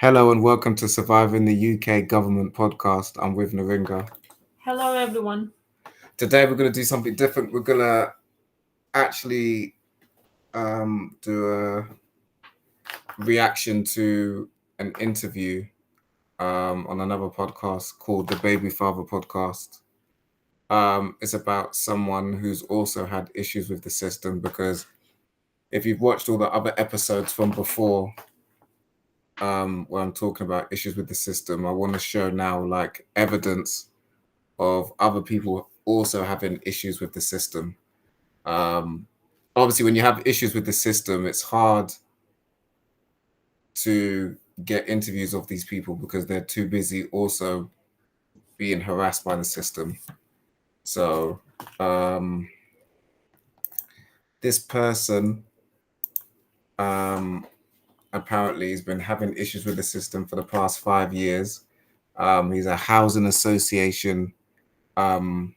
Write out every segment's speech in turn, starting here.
Hello and welcome to Surviving the UK Government Podcast. I'm with Naringa. Hello, everyone. Today we're going to do something different. We're going to actually do a reaction to an interview on another podcast called the Baby Father Podcast. It's about someone who's also had issues with the system, because if you've watched all the other episodes from before, where I'm talking about issues with the system, I want to show now like evidence of other people also having issues with the system. Obviously, when you have issues with the system, it's hard to get interviews of these people because they're too busy also being harassed by the system. So this person apparently has been having issues with the system for the past 5 years. He's a housing association tenant,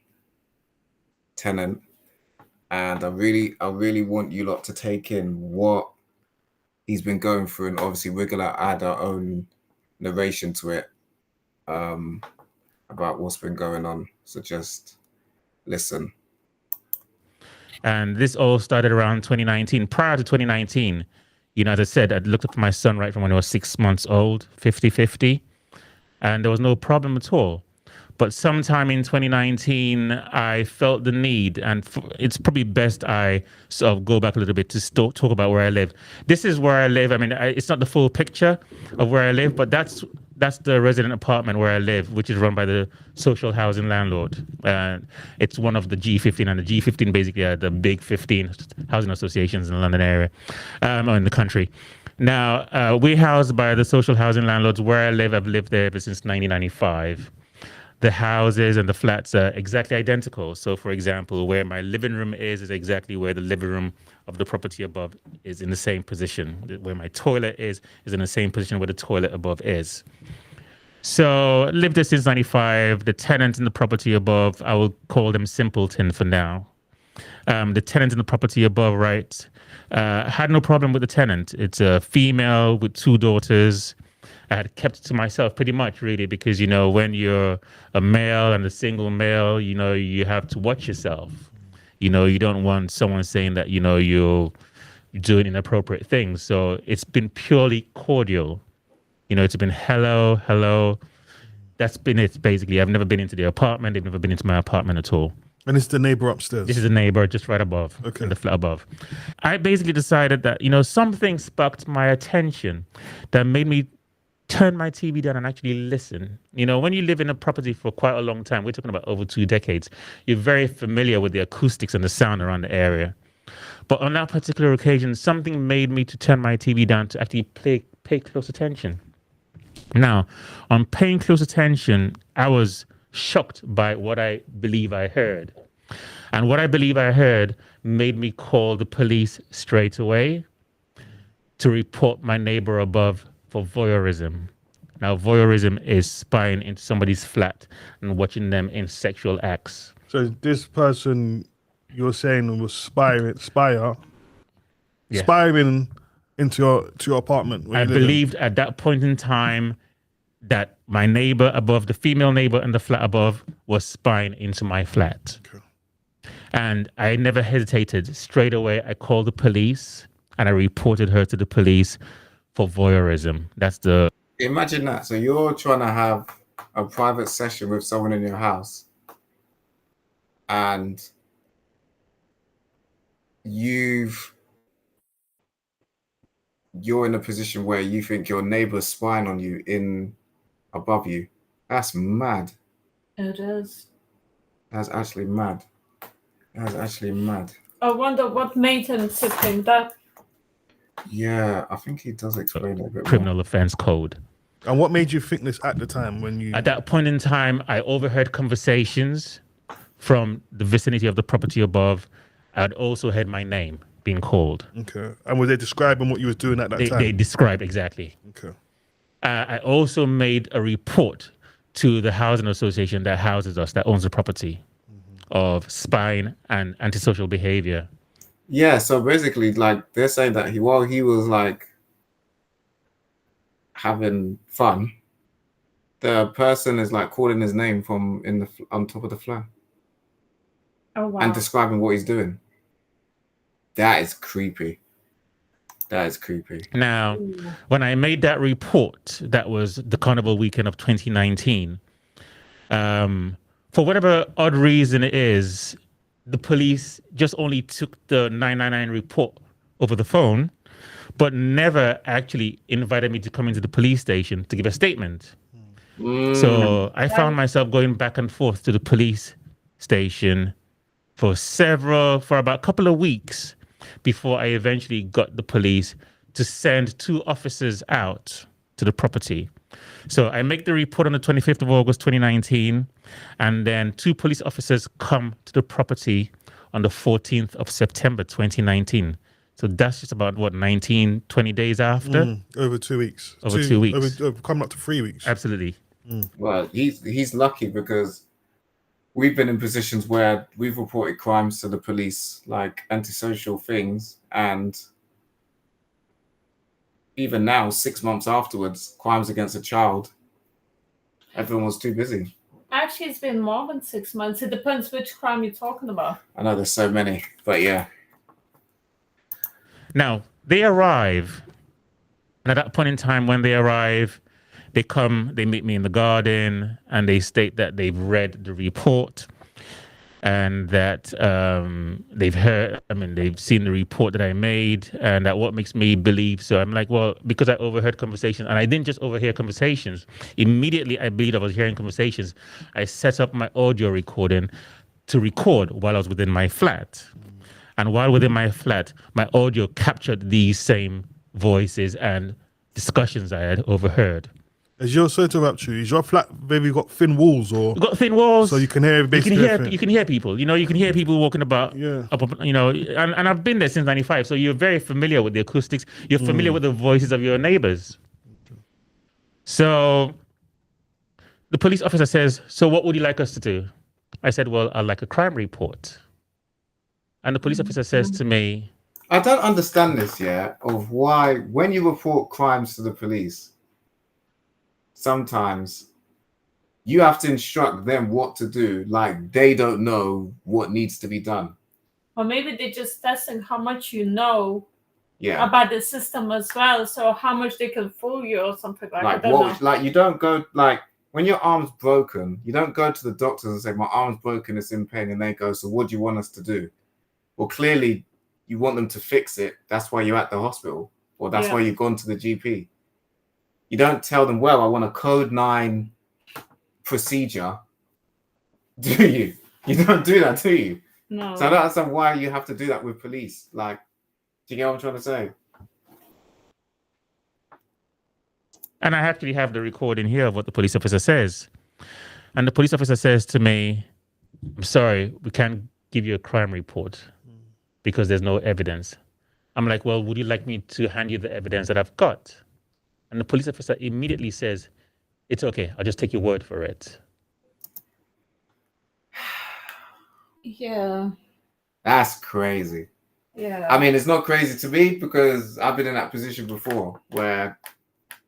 and I really want you lot to take in what he's been going through, and obviously we're gonna add our own narration to it about what's been going on. So just listen. And this all started around 2019. Prior to 2019, as I said, I'd looked up for my son right from when he was 6 months old, 50-50, and there was no problem at all. But sometime in 2019, I felt the need, and it's probably best I sort of go back a little bit to talk about where I live. This is where I live. I mean, it's not the full picture of where I live, but that's the resident apartment where I live, which is run by the social housing landlord. It's one of the G15, and the G15 basically are the big 15 housing associations in the London area, or in the country. Now, we're housed by the social housing landlords where I live. I've lived there ever since 1995. The houses and the flats are exactly identical. So, for example, where my living room is exactly where the living room of the property above is in the same position. Where my toilet is in the same position where the toilet above is. So, lived there since 95. The tenant in the property above, I will call them Simpleton for now. The tenant in the property above, right, had no problem with the tenant. It's a female with 2 daughters. I had kept it to myself pretty much, really, because, when you're a male and a single male, you have to watch yourself. You don't want someone saying that, you're doing inappropriate things. So it's been purely cordial. It's been hello, hello. That's been it, basically. I've never been into the apartment. They've never been into my apartment at all. And it's the neighbor upstairs? This is the neighbor just right above, in the flat above. I basically decided that, something sparked my attention that made me turn my TV down and actually listen. When you live in a property for quite a long time, we're talking about over 2 decades, you're very familiar with the acoustics and the sound around the area. But on that particular occasion, something made me to turn my TV down to actually pay close attention. Now, on paying close attention, I was shocked by what I believe I heard. And what I believe I heard made me call the police straight away to report my neighbor above for voyeurism. Now, voyeurism is spying into somebody's flat and watching them in sexual acts. So this person you're saying was spying into your apartment. I believed at that point in time that my neighbor above, the female neighbor in the flat above, was spying into my flat. Okay. And I never hesitated. Straight away, I called the police and I reported her to the police for voyeurism. Imagine that. So you're trying to have a private session with someone in your house, and you're in a position where you think your neighbor's spying on you in above you. That's mad. It is. That's actually mad. I wonder what made him to think that. Yeah, I think he does explain it a bit Criminal more. offense code. And what made you think this at the time when you... At that point in time, I overheard conversations from the vicinity of the property above. I'd also heard my name being called. Okay. And were they describing what you was doing at that time? They described exactly. Okay. I also made a report to the housing association that houses us, that owns the property, of spying and antisocial behavior. Yeah, so basically, like, they're saying that he was like having fun, the person is like calling his name from on top of the flat Oh wow. and describing what he's doing. That is creepy. That is creepy. Now, Ooh. when I made that report, that was the Carnival weekend of 2019. For whatever odd reason it is, the police just only took the 999 report over the phone, but never actually invited me to come into the police station to give a statement. So I found myself going back and forth to the police station for about a couple of weeks before I eventually got the police to send 2 officers out to the property. So I make the report on the 25th of August, 2019, and then 2 police officers come to the property on the 14th of September, 2019. So that's just about, 19, 20 days after? Over 2 weeks. Over 2 weeks. Over, coming up to 3 weeks. Absolutely. Well, he's lucky because we've been in positions where we've reported crimes to the police, like antisocial things, and even now, 6 months afterwards, crimes against a child, everyone was too busy. Actually, it's been more than 6 months. It depends which crime you're talking about. I know there's so many, but yeah. Now, they arrive. And at that point in time, when they arrive, they meet me in the garden, and they state that they've read the report and that they've seen the report that I made, and that what makes me believe so. I'm like, well, because I overheard conversations, and I didn't just overhear conversations. Immediately, I believed I was hearing conversations. I set up my audio recording to record while I was within my flat. And while within my flat, my audio captured these same voices and discussions I had overheard. Sorry to interrupt you. Is your flat maybe got thin walls or? We've got thin walls, so you can hear basically. You can hear people. You can hear people walking about. Yeah. And I've been there since '95, so you're very familiar with the acoustics. You're familiar with the voices of your neighbors. So the police officer says, "So what would you like us to do?" I said, "Well, I'd like a crime report." And the police officer says to me, I don't understand this yet, of why when you report crimes to the police, sometimes you have to instruct them what to do, like they don't know what needs to be done. Or maybe they're just testing how much you know Yeah. about the system as well, so how much they can fool you or something like that. Like you don't go, like when your arm's broken, you don't go to the doctors and say, my arm's broken, it's in pain, and they go, so what do you want us to do? Well, clearly you want them to fix it. That's why you're at the hospital, or that's why you've gone to the GP. You don't tell them, well, I want a code 9 procedure. Do you? You don't do that, do you? No. So I don't understand why you have to do that with police. Like, do you get what I'm trying to say? and I actually have the recording here of what the police officer says. And the police officer says to me, "I'm sorry, we can't give you a crime report because there's no evidence." I'm like, "Well, would you like me to hand you the evidence that I've got?" And the police officer immediately says, "It's okay. I'll just take your word for it." Yeah. That's crazy. Yeah. I mean, it's not crazy to me because I've been in that position before where,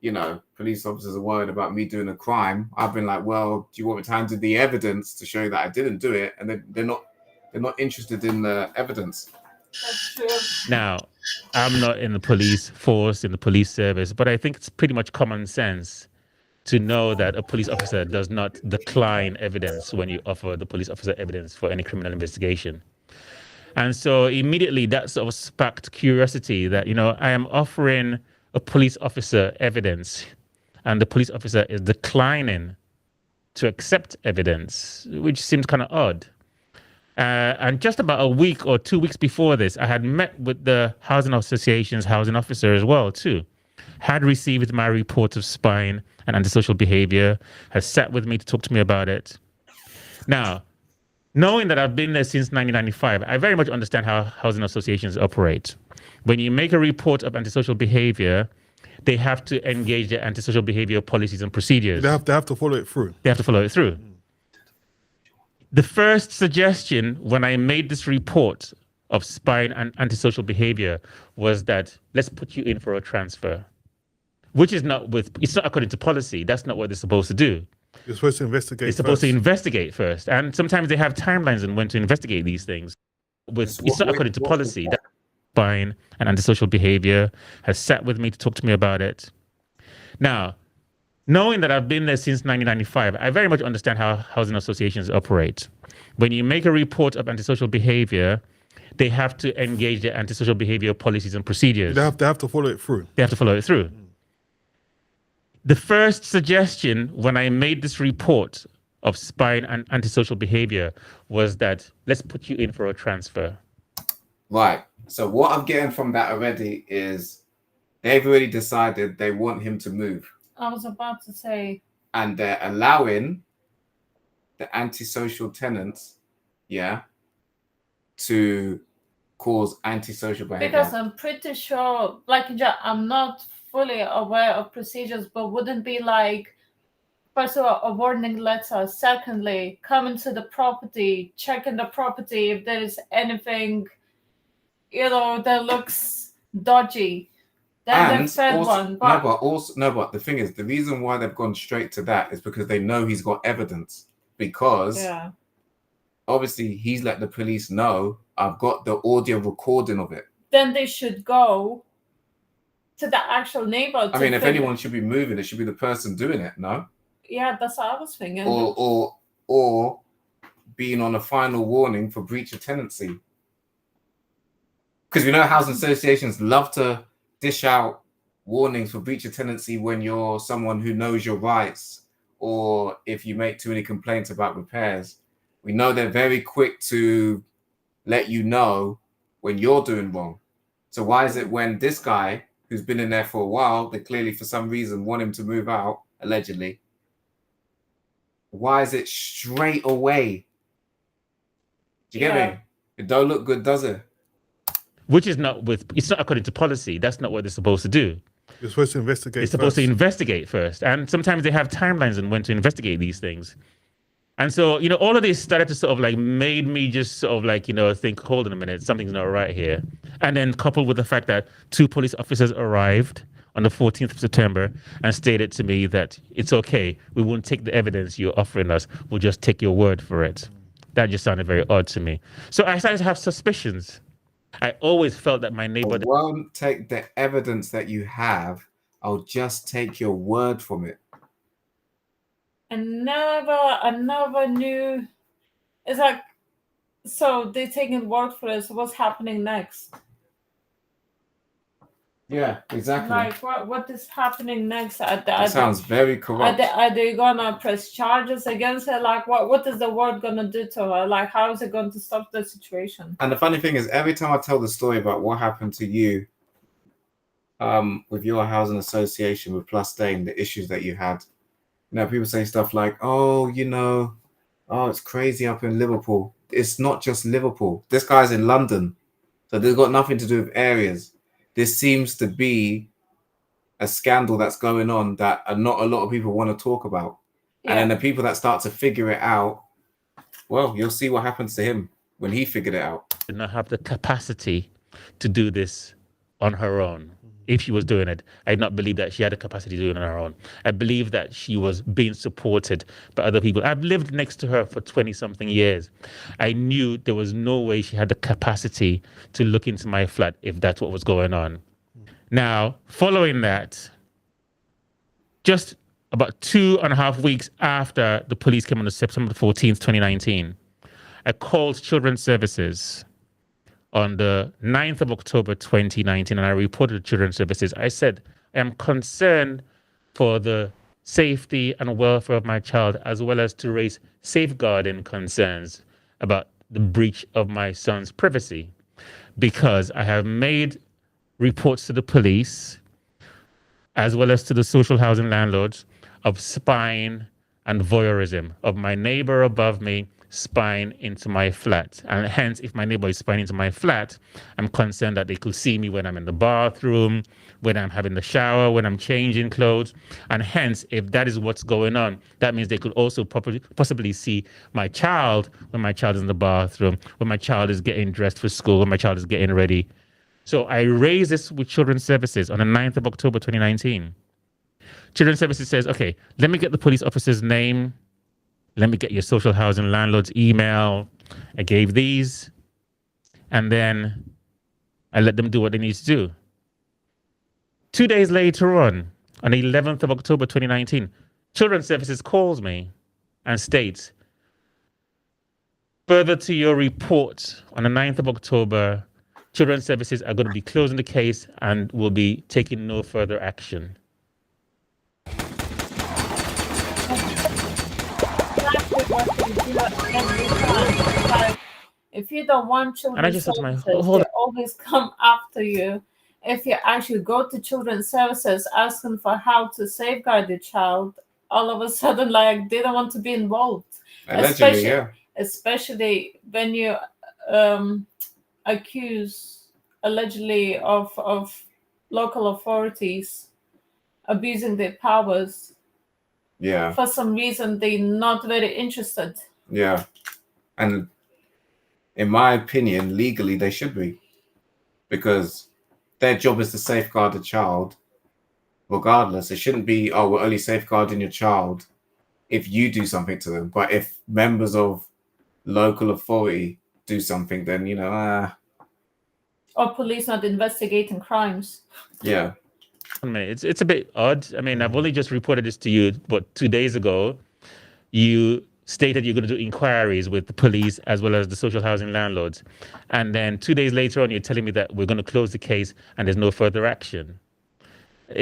you know, police officers are worried about me doing a crime. I've been like, well, do you want me to hand you the evidence to show you that I didn't do it? And they're not interested in the evidence. That's true. Now, I'm not in the police force, in the police service, but I think it's pretty much common sense to know that a police officer does not decline evidence when you offer the police officer evidence for any criminal investigation. And so immediately that sort of sparked curiosity that, you know, I am offering a police officer evidence and the police officer is declining to accept evidence, which seems kind of odd. And just about a week or 2 weeks before this, I had met with the Housing Association's housing officer as well, too. Had received my report of spine and antisocial behavior, has sat with me to talk to me about it. Now, knowing that I've been there since 1995, I very much understand how housing associations operate. When you make a report of antisocial behavior, they have to engage their antisocial behavior policies and procedures. They have to follow it through. They have to follow it through. The first suggestion when I made this report of spine and antisocial behavior was that let's put you in for a transfer. which is not it's not according to policy. That's not what they're supposed to do. You're supposed to investigate. It's supposed to investigate first, and sometimes they have timelines on when to investigate these things. It's not according to policy. That's fine. And antisocial behavior has sat with me to talk to me about it. Now, knowing that I've been there since 1995, I very much understand how housing associations operate. When you make a report of antisocial behavior, they have to engage their antisocial behavior policies and procedures. They have to follow it through. They have to follow it through. The first suggestion when I made this report of spying and antisocial behavior was that let's put you in for a transfer. Right. So what I'm getting from that already is they've already decided they want him to move. I was about to say. And they're allowing the antisocial tenants, to cause antisocial behavior. Because I'm pretty sure, like, I'm not fully aware of procedures, but wouldn't be like, first of all, a warning letter. Secondly, coming to the property, checking the property if there is anything, that looks dodgy. Then the third one. But the thing is, the reason why they've gone straight to that is because they know he's got evidence. Because obviously he's let the police know, I've got the audio recording of it. Then they should go to the actual neighbor. I mean, if anyone should be moving, it should be the person doing it, no? Yeah, that's what I was thinking. Or being on a final warning for breach of tenancy. Because we know housing associations love to dish out warnings for breach of tenancy when you're someone who knows your rights, or if you make too many complaints about repairs. We know they're very quick to let you know when you're doing wrong. So why is it when this guy, who's been in there for a while, they clearly for some reason want him to move out, allegedly, why is it straight away? Do you get me? It don't look good, does it? Which is it's not according to policy. That's not what they're supposed to do. You're supposed to investigate. They're supposed to investigate first. And sometimes they have timelines on when to investigate these things. And so, all of this started to sort of like made me just sort of like, think, hold on a minute, something's not right here. And then coupled with the fact that 2 police officers arrived on the 14th of September and stated to me that it's okay, we won't take the evidence you're offering us, we'll just take your word for it. That just sounded very odd to me. So I started to have suspicions. I always felt that my neighbor... I won't take the evidence that you have, I'll just take your word from it. I never knew. It's like, so they're taking word for it. So what's happening next? Yeah, exactly. Like, what is happening next? That sounds very corrupt. Are they gonna press charges against her? Like, what is the word gonna do to her? Like, how is it going to stop the situation? And the funny thing is, every time I tell the story about what happened to you, with your housing association with Plus Dane, the issues that you had, people say stuff like, oh, it's crazy up in Liverpool. It's not just Liverpool. This guy's in London, so they've got nothing to do with areas. This seems to be a scandal that's going on that not a lot of people want to talk about. Yeah. And then the people that start to figure it out, well, you'll see what happens to him when he figured it out. Did not have the capacity to do this on her own. If she was doing it, I did not believe that she had the capacity to do it on her own. I believe that she was being supported by other people. I've lived next to her for 20-something years. I knew there was no way she had the capacity to look into my flat if that's what was going on. Now, following that, just about 2.5 weeks after the police came on September 14th, 2019, I called Children's Services on the 9th of October 2019, and I reported to Children's Services. I said, I am concerned for the safety and welfare of my child, as well as to raise safeguarding concerns about the breach of my son's privacy, because I have made reports to the police, as well as to the social housing landlords, of spying and voyeurism of my neighbor above me spying into my flat. And hence, if my neighbor is spying into my flat, I'm concerned that they could see me when I'm in the bathroom, when I'm having the shower, when I'm changing clothes. And hence, if that is what's going on, that means they could also possibly see my child when my child is in the bathroom, when my child is getting dressed for school, when my child is getting ready. So I raised this with Children's Services on the 9th of October 2019. Children's Services says, okay, let me get the police officer's name. Let me get your social housing landlord's email. I gave these. And then I let them do what they need to do. 2 days later on the 11th of October 2019, Children's Services calls me and states, further to your report on the 9th of October, Children's Services are going to be closing the case and will be taking no further action. If you don't want children's services, they always come after you. If you actually go to children's services asking for how to safeguard your child, all of a sudden, like, they don't want to be involved. Allegedly, especially when you accuse allegedly of local authorities abusing their powers. Yeah. For some reason, they're not very interested. Yeah. And in my opinion, legally, they should be. Because their job is to safeguard the child regardless. It shouldn't be, oh, we're only safeguarding your child if you do something to them. But if members of local authority do something, then, you know, or police not investigating crimes. Yeah. I mean, it's a bit odd. I mean, I've only just reported this to you, but 2 days ago, you stated you're going to do inquiries with the police as well as the social housing landlords. And then 2 days later on, you're telling me that we're going to close the case and there's no further action.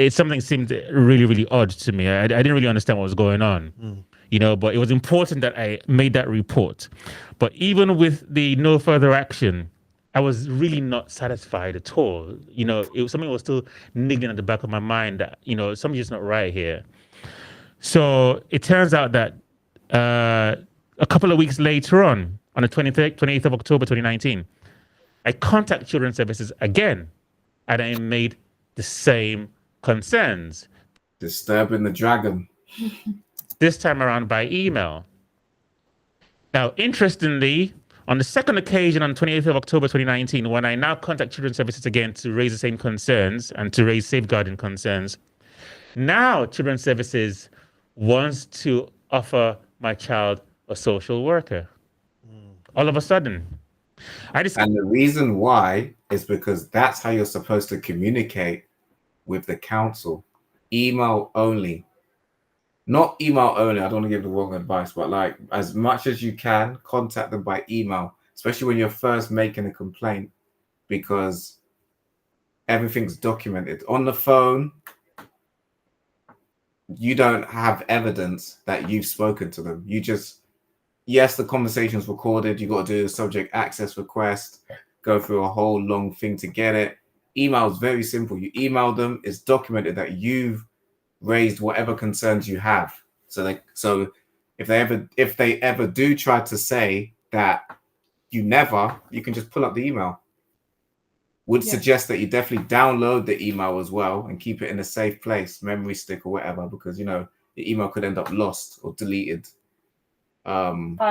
Something seemed really, really odd to me. I didn't really understand what was going on, you know, but it was important that I made that report. But even with the no further action, I was really not satisfied at all. You know, something was still niggling at the back of my mind that, you know, something's just not right here. So it turns out that a couple of weeks later on the 28th of October 2019, I contacted Children's Services again, and I made the same concerns. Disturbing the dragon. This time around by email. Now, interestingly, on the second occasion on 28th of October 2019, when I now contact Children's Services again to raise the same concerns and to raise safeguarding concerns, now Children's Services wants to offer my child a social worker. All of a sudden. And the reason why is because that's how you're supposed to communicate with the council. Email only. Not email only, I don't want to give the wrong advice, but like as much as you can, contact them by email, especially when you're first making a complaint, because everything's documented. On the phone, you don't have evidence that you've spoken to them. You just, yes, the conversation's recorded, you got to do a subject access request, go through a whole long thing to get it. Email is very simple. You email them, it's documented that you've raised whatever concerns you have. So if they ever do try to say that you can just pull up the email. Would suggest that you definitely download the email as well and keep it in a safe place, memory stick or whatever, because you know the email could end up lost or deleted by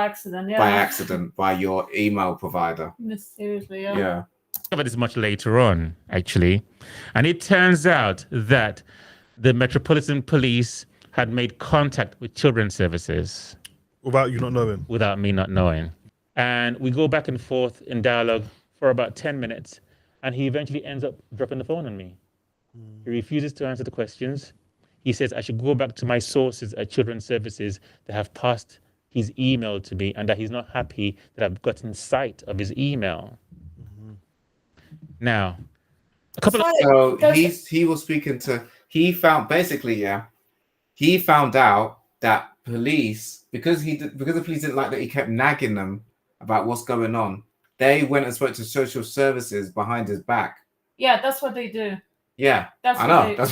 accident by your email provider. Mysteriously, yeah. But this much later on, actually, and it turns out that the Metropolitan Police had made contact with Children's Services. Without you not knowing? Without me not knowing. And we go back and forth in dialogue for about 10 minutes, and he eventually ends up dropping the phone on me. He refuses to answer the questions. He says I should go back to my sources at Children's Services that have passed his email to me, and that he's not happy that I've gotten sight of his email. Now, a couple of... So he was speaking to... He found out that police, because the police didn't like that he kept nagging them about what's going on, they went and spoke to social services behind his back. Yeah, that's what they do. Yeah, that's what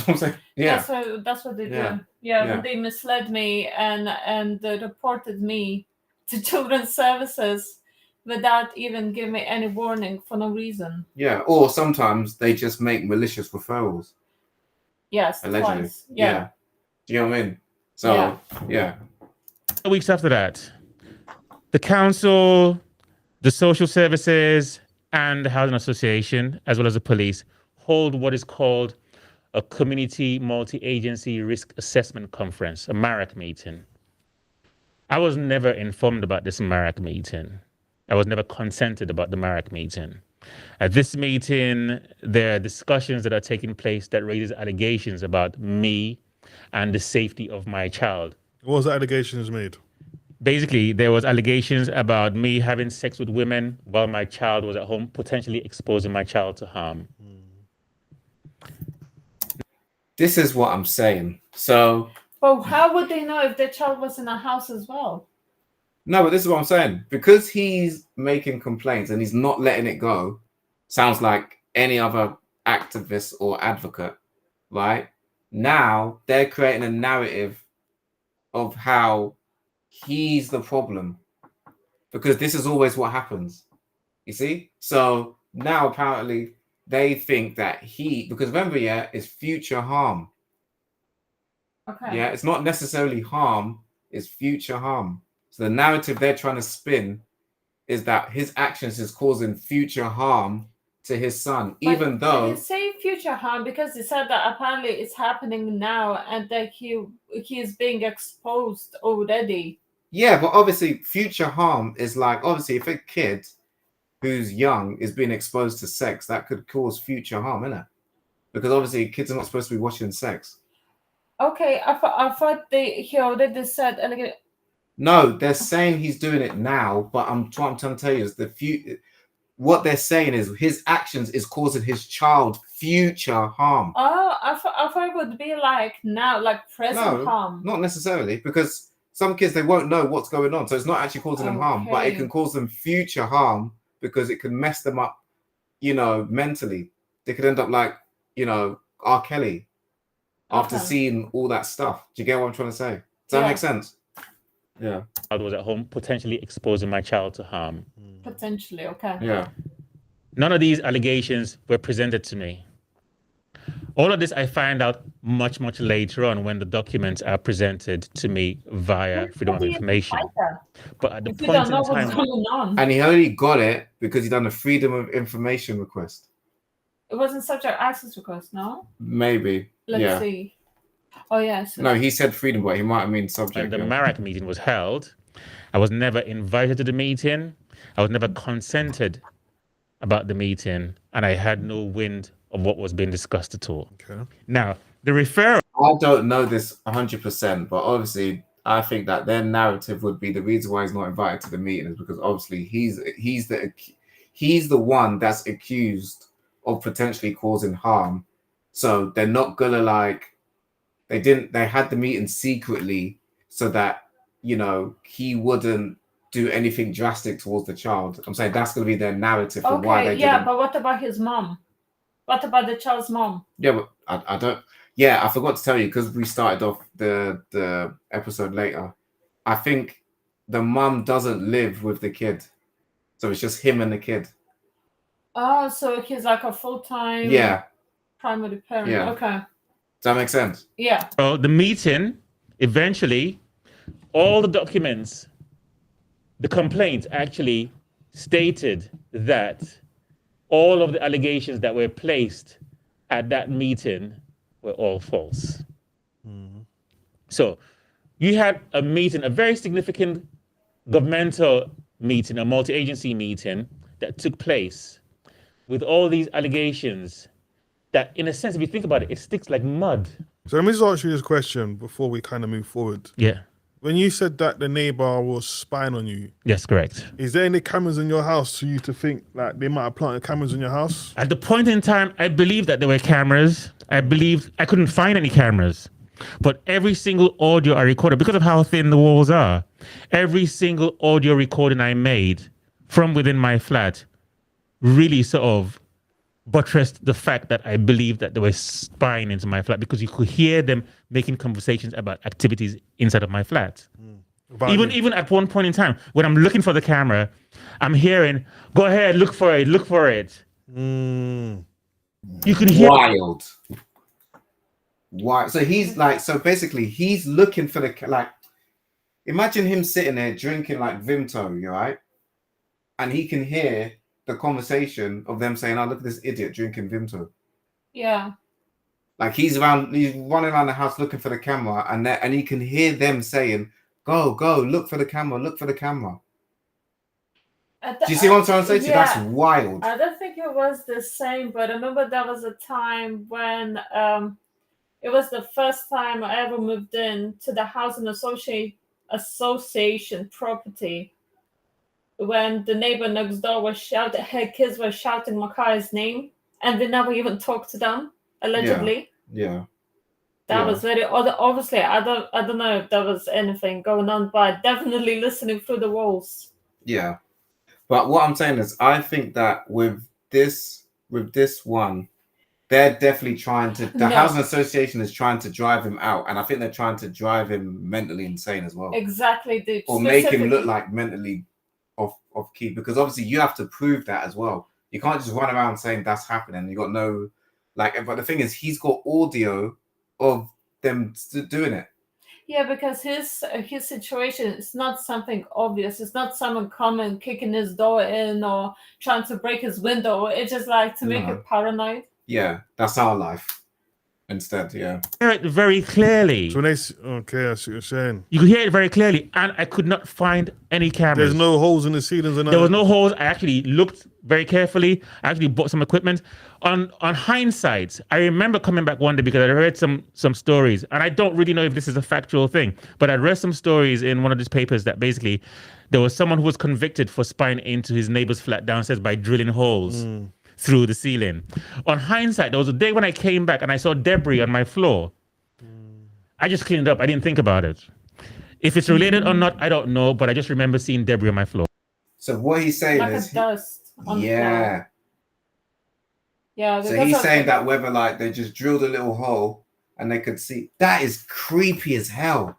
I'm saying. Yeah, that's what they do. Yeah, they misled me and reported me to Children's Services without even giving me any warning for no reason. Yeah, or sometimes they just make malicious referrals. Yes, allegedly. Twice. Yeah. Do you know what I mean? So, yeah. Weeks after that, the council, the social services, and the housing association, as well as the police, hold what is called a community multi-agency risk assessment conference, a MARAC meeting. I was never informed about this MARAC meeting. I was never consented about the MARAC meeting. At this meeting, there are discussions that are taking place that raises allegations about me and the safety of my child. What was the allegations made? Basically, there was allegations about me having sex with women while my child was at home, potentially exposing my child to harm. This is what I'm saying. So, But how would they know if their child was in a house as well? no, but this is what I'm saying. Because he's making complaints and he's not letting it go, sounds like any other activist or advocate, right? Now they're creating a narrative of how he's the problem. Because this is always what happens. You see? So now apparently they think that because remember, yeah, it's future harm. Okay. Yeah, it's not necessarily harm, it's future harm. So the narrative they're trying to spin is that his actions is causing future harm to his son, even though Did it say future harm? Because it said that apparently it's happening now and that he is being exposed already. yeah, but obviously future harm is like, obviously if a kid who's young is being exposed to sex, that could cause future harm, innit? Because obviously kids are not supposed to be watching sex. Okay, I thought he already said. No, they're saying he's doing it now, but what I'm trying to tell you is what they're saying is his actions is causing his child future harm. Oh, I thought it would be like now, like present harm. Not necessarily, because some kids, they won't know what's going on, so it's not actually causing them harm, but it can cause them future harm because it can mess them up, mentally. They could end up like, R. Kelly after seeing all that stuff. Do you get what I'm trying to say? Does that make sense? Yeah. I was at home, potentially exposing my child to harm. Potentially, okay. Yeah. None of these allegations were presented to me. All of this I find out much, much later on when the documents are presented to me via Freedom of Information. But at the point in time, and he only got it because he done a Freedom of Information request. It wasn't subject access request, no? Maybe. Let's see. Oh yes. No, he said freedom, but he might have mean subject. When the MARAC meeting was held, I was never invited to the meeting. I was never consented about the meeting, and I had no wind of what was being discussed at all. Okay. Now, the referral. I don't know this 100%, but obviously, I think that their narrative would be the reason why he's not invited to the meeting is because obviously he's the one that's accused of potentially causing harm. So they're not gonna they had the meeting secretly so that he wouldn't do anything drastic towards the child. I'm saying that's gonna be their narrative for why they didn't. But what about his mom? What about the child's mom? Yeah, but I don't. Yeah, I forgot to tell you because we started off the episode later. I think the mum doesn't live with the kid, so it's just him and the kid. Oh, so he's like a full-time primary parent. Yeah. Okay. Does that make sense? Yeah. So the meeting, eventually, all the documents, the complaint actually stated that all of the allegations that were placed at that meeting were all false. Mm-hmm. So you had a meeting, a very significant governmental meeting, a multi-agency meeting that took place with all these allegations that, in a sense, if you think about it, it sticks like mud. So let me just ask you this question before we kind of move forward. Yeah. When you said that the neighbor was spying on you. Yes, correct. Is there any cameras in your house for you to think like they might have planted cameras in your house? At the point in time, I believed that there were cameras. I believed I couldn't find any cameras. But every single audio I recorded, because of how thin the walls are, every single audio recording I made from within my flat really sort of buttressed the fact that I believed that they were spying into my flat because you could hear them making conversations about activities inside of my flat. Even at one point in time, when I'm looking for the camera, I'm hearing, "Go ahead, look for it, look for it." You can hear wild. Why? So he's so basically he's looking for imagine him sitting there drinking like Vimto, right? And he can hear the conversation of them saying, "Oh, look at this idiot drinking Vimto." Yeah. Like he's running around the house looking for the camera, and he can hear them saying, "Go, go, look for the camera, look for the camera." Do you see what I'm trying to say to you? That's wild. I don't think it was the same, but I remember there was a time when it was the first time I ever moved in to the housing association property, when the neighbor next door was shouting, her kids were shouting Makai's name, and we never even talked to them, allegedly. Yeah. That was very odd. Obviously, I don't know if there was anything going on, but definitely listening through the walls. Yeah. But what I'm saying is, I think that with this one, they're definitely trying to. The housing association is trying to drive him out, and I think they're trying to drive him mentally insane as well. Exactly, or make him look like mentally off key, because obviously you have to prove that as well. You can't just run around saying that's happening. You got no, like. But the thing is, he's got audio of them doing it. Yeah, because his situation is not something obvious. It's not someone coming, kicking his door in or trying to break his window. It's just like to make it paranoid. Yeah, that's our life. Instead, yeah. Hear it very clearly. So when I see what you're saying. You could hear it very clearly, and I could not find any cameras. There's no holes in the ceilings. There was no holes. I actually looked very carefully. I actually bought some equipment. On hindsight, I remember coming back one day because I read some stories, and I don't really know if this is a factual thing, but I read some stories in one of these papers that basically there was someone who was convicted for spying into his neighbor's flat downstairs by drilling holes through the ceiling. On hindsight, there was a day when I came back and I saw debris on my floor. I just cleaned it up. I didn't think about it. If it's related or not, I don't know, but I just remember seeing debris on my floor. So what he's saying is dust on the floor. Yeah. So he's saying that whether like they just drilled a little hole and they could see, that is creepy as hell.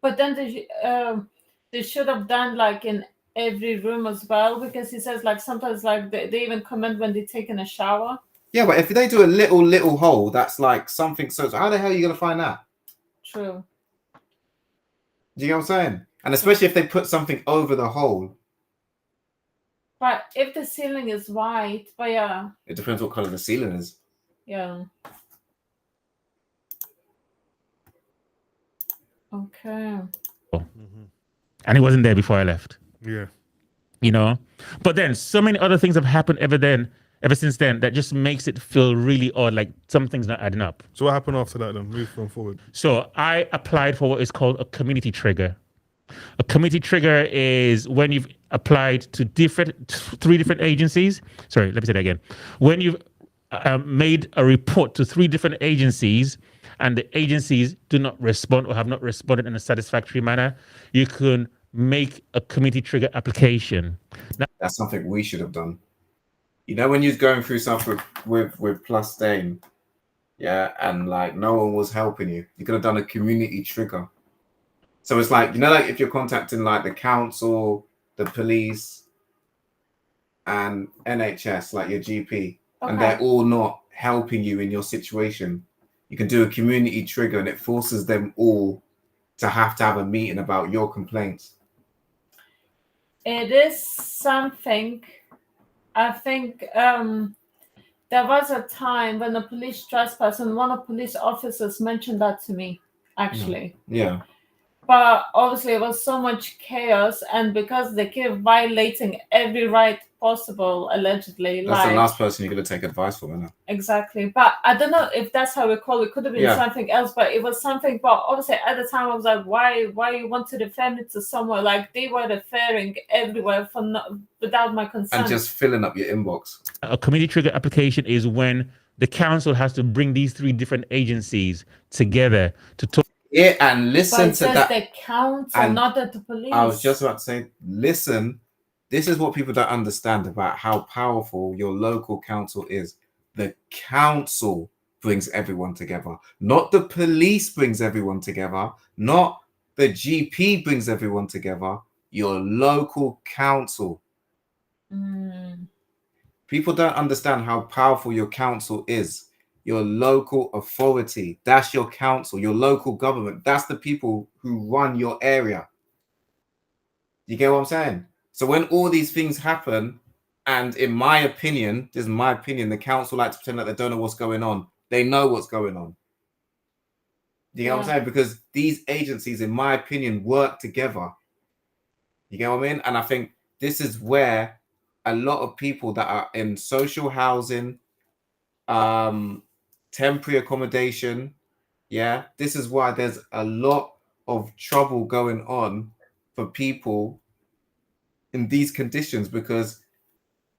But then they should have done like in every room as well, because he says like sometimes like they even comment when they're taking a shower. Yeah, but if they do a little hole, that's like something. So how the hell are you gonna find that? True. Do you know what I'm saying? And especially if they put something over the hole. But if the ceiling is white, but yeah. It depends what color the ceiling is. Yeah. Okay. And he wasn't there before I left. Yeah. You know? But then so many other things have happened ever since then, that just makes it feel really odd, like something's not adding up. So what happened after that then? Move forward. So I applied for what is called a community trigger. A community trigger is when you've applied to three different agencies. Sorry, let me say that again. When you've made a report to 3 different agencies and the agencies do not respond or have not responded in a satisfactory manner, you can make a community trigger application. Now, that's something we should have done. You know, when you're going through stuff with Plus Dame, yeah, and like no one was helping you, you could have done a community trigger. So it's like, you know, like if you're contacting like the council, the police, and NHS, like your GP, and they're all not helping you in your situation, you can do a community trigger, and it forces them all to have a meeting about your complaints. It is something. I think there was a time when a police trespass, and one of the police officers mentioned that to me, actually. Yeah. But obviously it was so much chaos, and because they keep violating every right possible, allegedly. That's the last person you're going to take advice from, isn't it? Exactly. But I don't know if that's how we call it. It could have been something else, but it was something. But obviously at the time I was like, why you want to refer me to somewhere? Like they were referring everywhere without my consent. And just filling up your inbox. A community trigger application is when the council has to bring these 3 different agencies together to talk. Yeah, and listen to that. The council, and not the police. I was just about to say, listen. This is what people don't understand about how powerful your local council is. The council brings everyone together, not the police brings everyone together, not the GP brings everyone together. Your local council. People don't understand how powerful your council is. Your local authority, that's your council. Your local government, that's the people who run your area. You get what I'm saying? So when all these things happen, and in my opinion, this is my opinion, the council like to pretend like they don't know what's going on. they know what's going on. You get what I'm saying? Because these agencies, in my opinion, work together. You get what I mean? And I think this is where a lot of people that are in social housing, temporary accommodation, this is why there's a lot of trouble going on for people in these conditions, because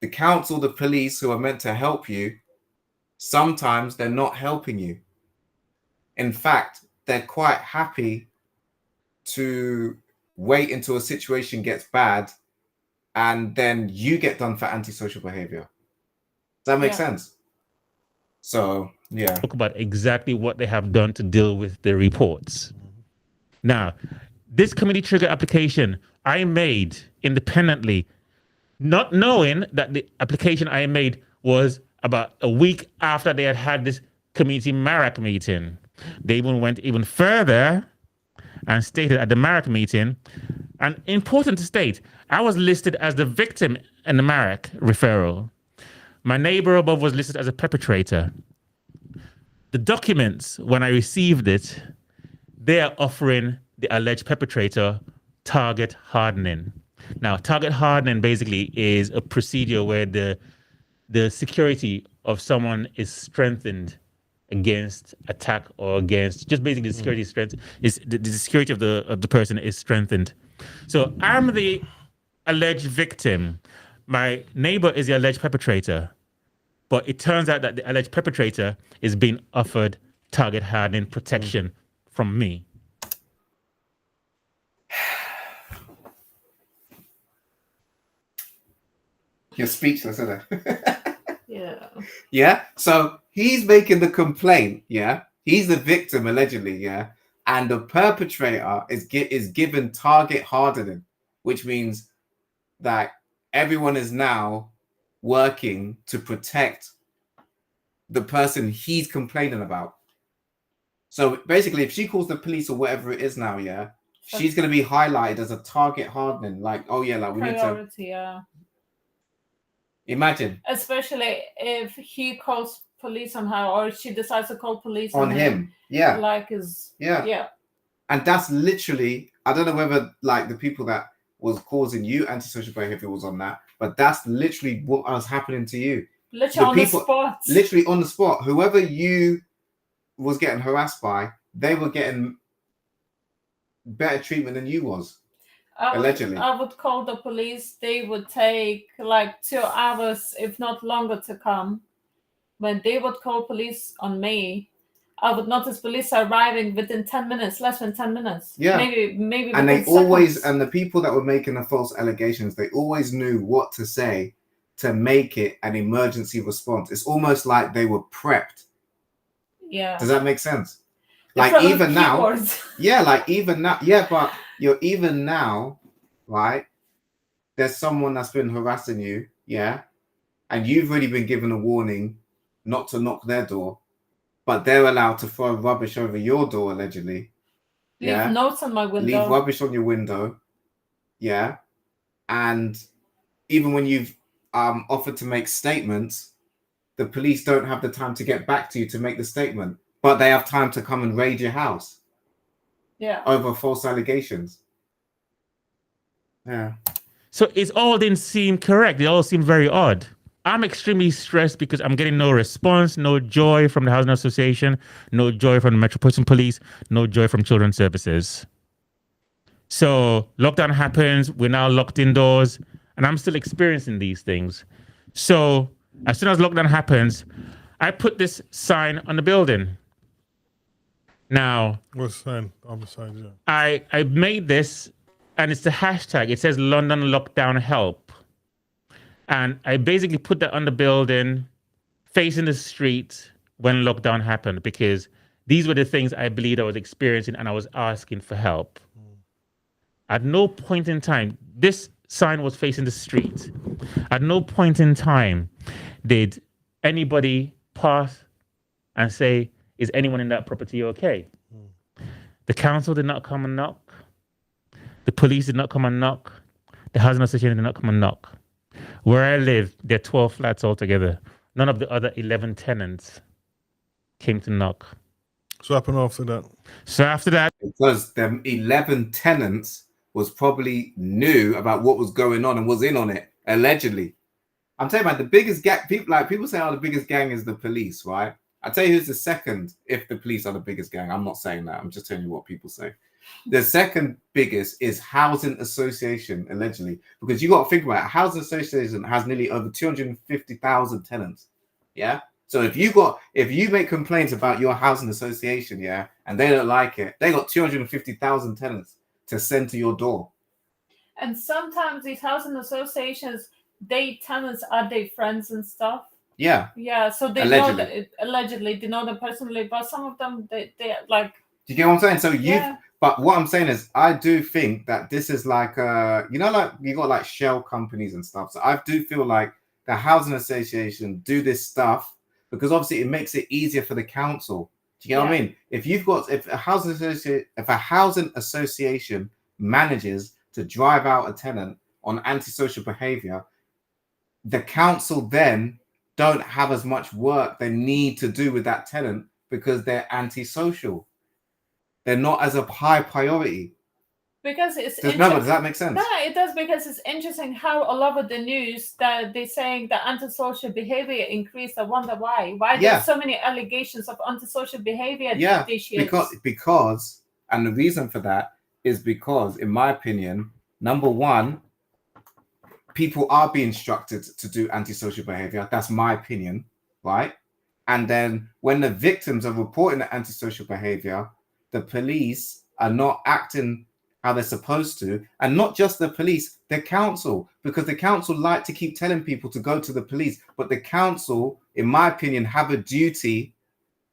the council, the police who are meant to help you, sometimes they're not helping you. In fact, they're quite happy to wait until a situation gets bad and then you get done for antisocial behavior. Does that make sense? So, talk about exactly what they have done to deal with the reports. Now, this community trigger application I made independently, not knowing that the application I made was about a week after they had this community MARAC meeting. They even went even further and stated at the MARAC meeting, and important to state, I was listed as the victim in the MARAC referral. My neighbor above was listed as a perpetrator. The documents, when I received it, they are offering the alleged perpetrator target hardening. Now, target hardening basically is a procedure where the security of someone is strengthened against attack or against just basically the security strength is the security of the person is strengthened. So I'm the alleged victim. My neighbor is the alleged perpetrator. But it turns out that the alleged perpetrator is being offered target hardening protection from me. You're speechless, isn't it? Yeah. So he's making the complaint. He's the victim allegedly. And the perpetrator is given target hardening, which means that everyone is now working to protect the person he's complaining about. So basically, if she calls the police or whatever it is now, she's going to be highlighted as a target hardening. Like, oh yeah, like we priority, need to. Imagine. Especially if he calls police on her, or she decides to call police on him. Yeah. Like is And that's literally, I don't know whether like the people that was causing you antisocial behavior was on that, but that's literally what was happening to you. Literally on the spot. Literally on the spot. Whoever you was getting harassed by, they were getting better treatment than you was. Allegedly. I would call the police. They would take like 2 hours, if not longer, to come. When they would call police on me, I would notice police arriving within 10 minutes, less than 10 minutes. Yeah. Maybe. And they always, and the people that were making the false allegations, they always knew what to say to make it an emergency response. It's almost like they were prepped. Yeah. Does that make sense? Like even now, but you're even now, right? There's someone that's been harassing you, and you've already been given a warning not to knock their door, but they're allowed to throw rubbish over your door allegedly. Leave notes on my window. Leave rubbish on your window. Yeah. And even when you've offered to make statements, the police don't have the time to get back to you to make the statement, but they have time to come and raid your house. Yeah. Over false allegations. Yeah. So it all didn't seem correct. It all seemed very odd. I'm extremely stressed because I'm getting no response, no joy from the Housing Association, no joy from the Metropolitan Police, no joy from Children's Services. So lockdown happens, we're now locked indoors, and I'm still experiencing these things. So as soon as lockdown happens, I put this sign on the building. Now, what's the sign? On the sign, yeah. I made this, and it's the hashtag. It says London Lockdown Help. And I basically put that on the building, facing the street when lockdown happened, because these were the things I believed I was experiencing and I was asking for help. At no point in time, this sign was facing the street. At no point in time did anybody pass and say, is anyone in that property okay? The council did not come and knock. The police did not come and knock. The Housing Association did not come and knock. Where I live, there are 12 flats altogether. None of the other 11 tenants came to knock. So what happened after that? So after that, Because the 11 tenants was probably knew about what was going on and was in on it, allegedly. I'm telling you, man, the biggest gang, people say, oh, the biggest gang is the police, right? I tell you who's the second if the police are the biggest gang. I'm not saying that. I'm just telling you what people say. The second biggest is housing association, allegedly, because you got to think about it. Housing association has nearly over 250,000 tenants. Yeah. So if you make complaints about your housing association, yeah, and they don't like it, they got 250,000 tenants to send to your door. And sometimes these housing associations, tenants are their friends and stuff. Yeah. Yeah. So they Allegedly. know that allegedly they know them personally, but some of them they like. Do you get what I'm saying? So Yeah. but what I'm saying is, I do think that this is like, like you got like shell companies and stuff. So I do feel like the housing association do this stuff because obviously it makes it easier for the council. Do you get what I mean? If a housing association manages to drive out a tenant on antisocial behavior, the council then don't have as much work they need to do with that tenant because they're antisocial. They're not as a high priority. Because it's Does that make sense? No, it does, because it's interesting how all over the news that they're saying that antisocial behavior increased. I wonder why. Why there's so many allegations of antisocial behavior this year? Because, and the reason for that is because, in my opinion, number one, people are being instructed to do antisocial behavior. That's my opinion, right? And then when the victims are reporting the antisocial behavior, the police are not acting how they're supposed to, and not just the police, the council, because the council like to keep telling people to go to the police, but the council, in my opinion, have a duty,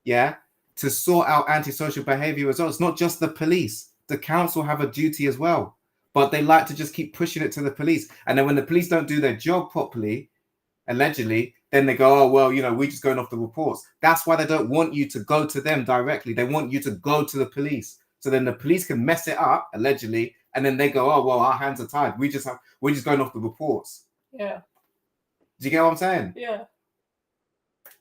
to sort out antisocial behavior as well. It's not just the police. The council have a duty as well, but they like to just keep pushing it to the police. And then when the police don't do their job properly, allegedly, then they go, oh, well, we're just going off the reports. That's why they don't want you to go to them directly. They want you to go to the police. So then the police can mess it up, allegedly, and then they go, oh, well, our hands are tied. We're just going off the reports. Yeah. Do you get what I'm saying? Yeah.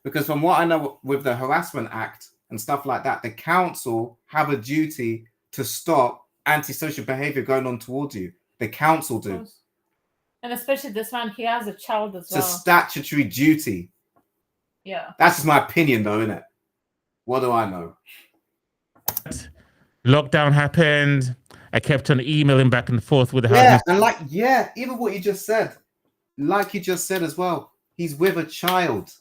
Because from what I know with the Harassment Act and stuff like that, the council have a duty to stop antisocial behavior going on towards you. The council do. And especially this man, he has a child as well. It's a statutory duty. Yeah. That's just my opinion, though, isn't it? What do I know? Lockdown happened. I kept on emailing back and forth with the housing. And even what you just said, like you just said as well, he's with a child.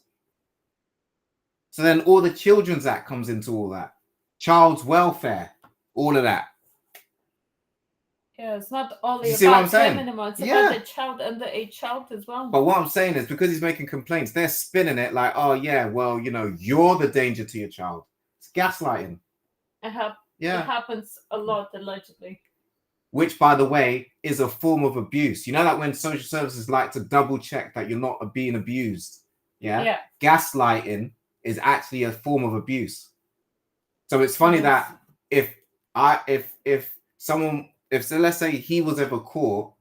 So then all the Children's Act comes into all that. Child's welfare, all of that. Yeah, it's not only about him anymore. It's about the child and the age child as well. But what I'm saying is, because he's making complaints, they're spinning it like, oh, yeah, well, you're the danger to your child. It's gaslighting. It happens a lot, allegedly. Which, by the way, is a form of abuse. Like when social services like to double check that you're not being abused. Yeah. Gaslighting is actually a form of abuse. So it's funny that if so let's say he was ever caught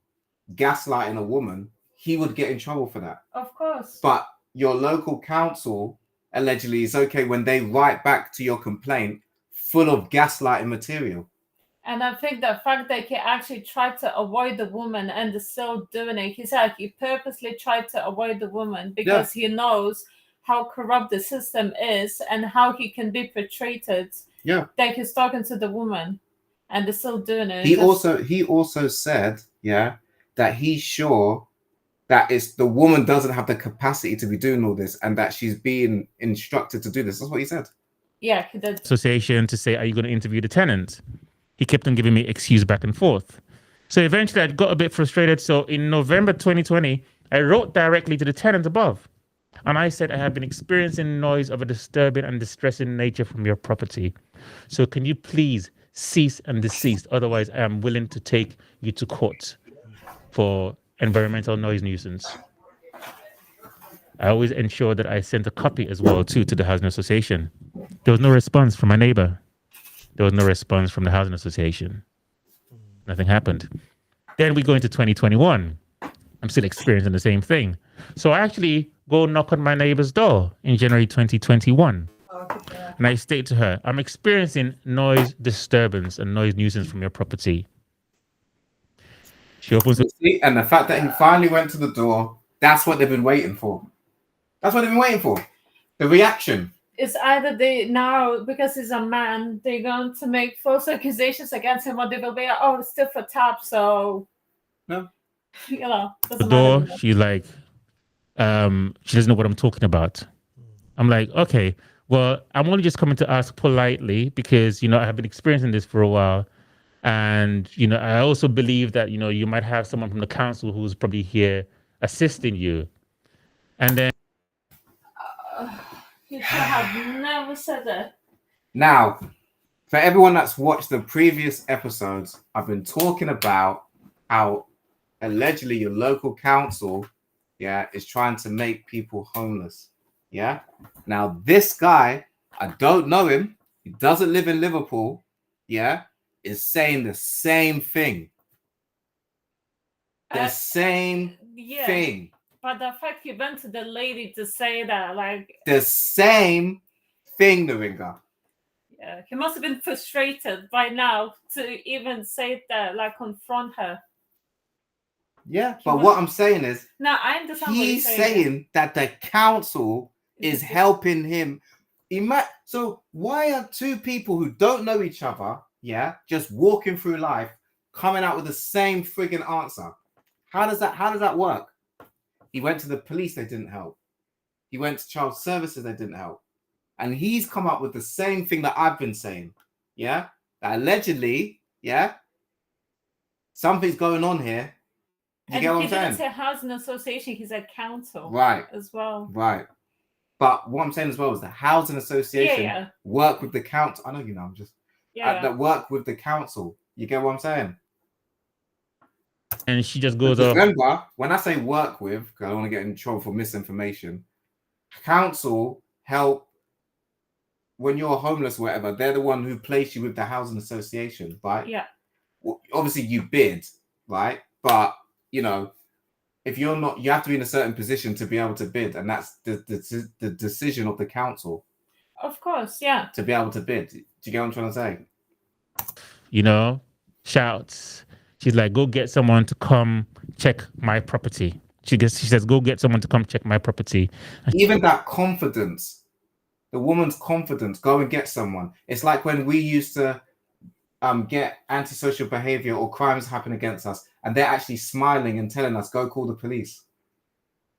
gaslighting a woman, he would get in trouble for that. Of course. But your local council allegedly is okay when they write back to your complaint full of gaslighting material. And I think the fact that he actually tried to avoid the woman and is still doing it, he said he purposely tried to avoid the woman because he knows how corrupt the system is and how he can be portrayed that he's talking to the woman and they're still doing it. He also said, that he's sure that it's the woman doesn't have the capacity to be doing all this and that she's being instructed to do this. That's what he said. Yeah, he did. Association to say, are you going to interview the tenant? He kept on giving me excuse back and forth. So eventually I got a bit frustrated. So in November 2020, I wrote directly to the tenant above. And I said, I have been experiencing noise of a disturbing and distressing nature from your property. So can you please cease and desist? Otherwise, I am willing to take you to court for environmental noise nuisance. I always ensure that I sent a copy as well, too, to the Housing Association. There was no response from my neighbor. There was no response from the Housing Association. Nothing happened. Then we go into 2021. I'm still experiencing the same thing. So I actually go knock on my neighbor's door in January 2021. property. Yeah. And I state to her, I'm experiencing noise disturbance and noise nuisance from your property. She opens You see? And the fact that he finally went to the door, that's what they've been waiting for. That's what they've been waiting for. The reaction. It's either they now, because he's a man, they're going to make false accusations against him, or they will be like, oh, it's still for tap, so No. you know, the doesn't door. matter. She's like, she doesn't know what I'm talking about. I'm like, okay, well, I'm only just coming to ask politely because, you know, I have been experiencing this for a while. And, you know, I also believe that, you know, you might have someone from the council who's probably here assisting you. And then You should have never said that. Now, for everyone that's watched the previous episodes, I've been talking about how allegedly your local council, is trying to make people homeless. Yeah. Now, this guy, I don't know him. He doesn't live in Liverpool. Yeah. Is saying the same thing. The same thing. But the fact he went to the lady to say that, like, the same thing, Naringa. Yeah, he must have been frustrated by now to even say that, like, confront her. Yeah, but what I'm saying is, no, I understand he's what you're saying that the council is helping him. So why are two people who don't know each other, just walking through life, coming out with the same friggin' answer? How does that work? He went to the police, they didn't help. He went to child services, they didn't help. And he's come up with the same thing that I've been saying. Yeah? That allegedly, something's going on here. You get what I'm saying? He didn't say housing association, he said council. Right. As well. Right. But what I'm saying as well is the housing association work with the council. I know you know, I'm just that work with the council. You get what I'm saying? And she just goes off. off. Remember, when I say work with, because I don't want to get in trouble for misinformation, council help when you're homeless or whatever. They're the one who place you with the housing association, right? Yeah. Well, obviously you bid, right? But you know, if you're not, you have to be in a certain position to be able to bid, and that's the decision of the council. Of course, yeah. To be able to bid. Do you get what I'm trying to say? You know, shouts. She's like, go get someone to come check my property. She says, go get someone to come check my property. Even that confidence, the woman's confidence, go and get someone. It's like when we used to get antisocial behavior or crimes happen against us, and they're actually smiling and telling us, go call the police.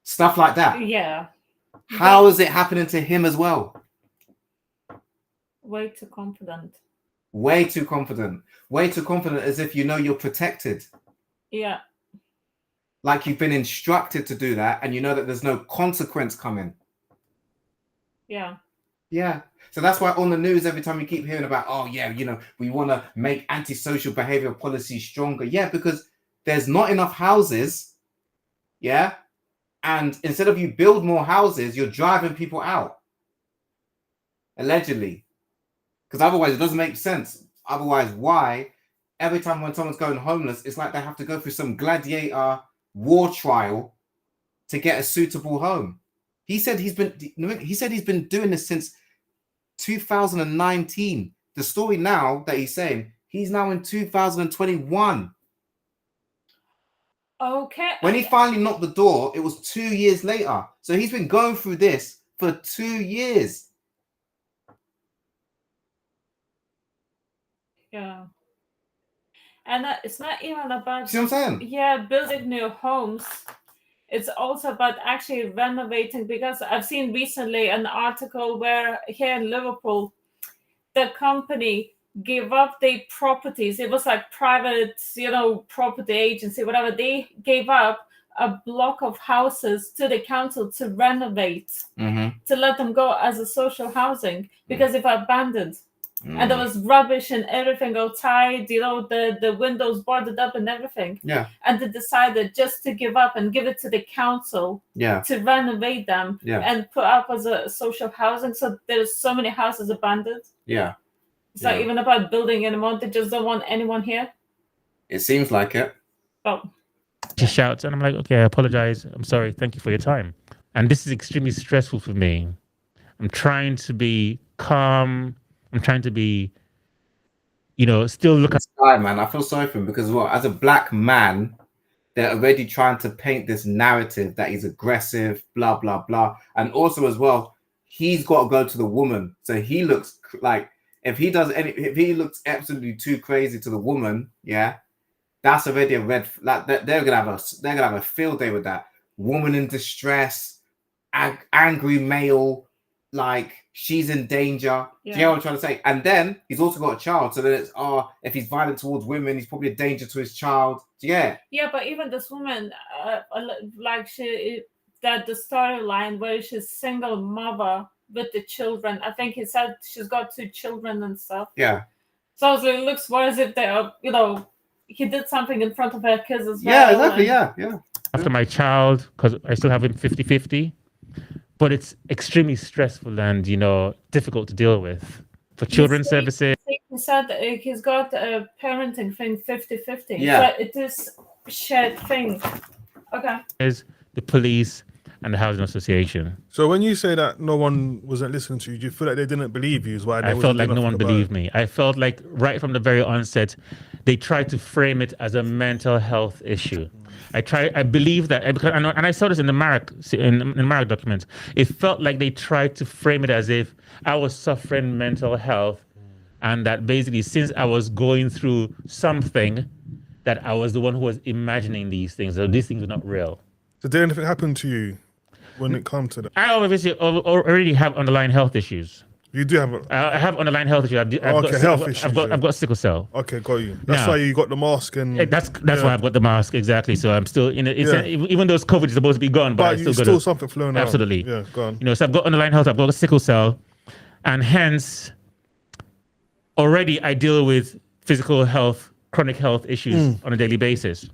Stuff like that. Yeah. How is it happening to him as well? Way too confident. Way too confident. Way too confident, as if you know you're protected. Yeah. Like you've been instructed to do that, and you know that there's no consequence coming. Yeah. Yeah. So that's why on the news, every time you keep hearing about, oh yeah, you know, we want to make antisocial behavior policies stronger. Yeah, because there's not enough houses. Yeah. And instead of you build more houses, you're driving people out. Allegedly. Because otherwise it doesn't make sense. Otherwise, why every time when someone's going homeless, it's like they have to go through some gladiator war trial to get a suitable home. He said he's been doing this since 2019. The story now that he's saying, he's now in 2021. Okay. When he finally knocked the door, it was 2 years later. So he's been going through this for 2 years. Yeah. And it's not even about, See what I'm saying? Yeah, building new homes. It's also about actually renovating, because I've seen recently an article where here in Liverpool, the company gave up their properties. It was like private, property agency, whatever. They gave up a block of houses to the council to renovate, to let them go as a social housing, because they were abandoned. And there was rubbish and everything outside, the windows boarded up and everything. Yeah. And they decided just to give up and give it to the council to renovate them and put up as a social housing. So there's so many houses abandoned. Yeah. It's not even about building anymore. They just don't want anyone here. It seems like it. Oh. She shouts, and I'm like, okay, I apologize. I'm sorry. Thank you for your time. And this is extremely stressful for me. I'm trying to be calm. I'm trying to be, still look at This guy, man, I feel sorry for him because as a black man, they're already trying to paint this narrative that he's aggressive, blah, blah, blah. And also as well, he's got to go to the woman. So he looks like if he looks absolutely too crazy to the woman, yeah, that's already a red flag. They're gonna have a field day with that. Woman in distress, angry male, like she's in danger. Yeah. Do you know what I'm trying to say? And then he's also got a child, so then it's if he's violent towards women, he's probably a danger to his child. Yeah. Yeah, but even this woman, like the storyline where she's single mother with the children. I think he said she's got 2 children and stuff. Yeah. So it looks more as if they are, he did something in front of her kids as well. Yeah, exactly. Yeah. after my child, because I still have him 50-50. But it's extremely stressful and, difficult to deal with. For children's services. He said he's got a parenting thing 50-50. Yeah. So it is a shared thing. Okay. Is the police and the housing association. So when you say that no one wasn't listening to you, do you feel like they didn't believe you? Is why they I felt wasn't like doing no one nothing believed about it? me. I felt like right from the very onset, they tried to frame it as a mental health issue. I believe that, and I saw this in the Marek document. It felt like they tried to frame it as if I was suffering mental health, and that basically since I was going through something, that I was the one who was imagining these things. So these things are not real. So did anything happen to you when it comes to that? I obviously already have underlying health issues. You do have I have underlying health issues. I've got sickle cell. Okay, got you. That's why you got the mask and. That's why I've got the mask, exactly. So I'm still in it. Even though COVID is supposed to be gone, but I still something flowing out. Absolutely. Yeah, go on. So I've got underlying health. I've got sickle cell, and hence already I deal with physical health, chronic health issues on a daily basis.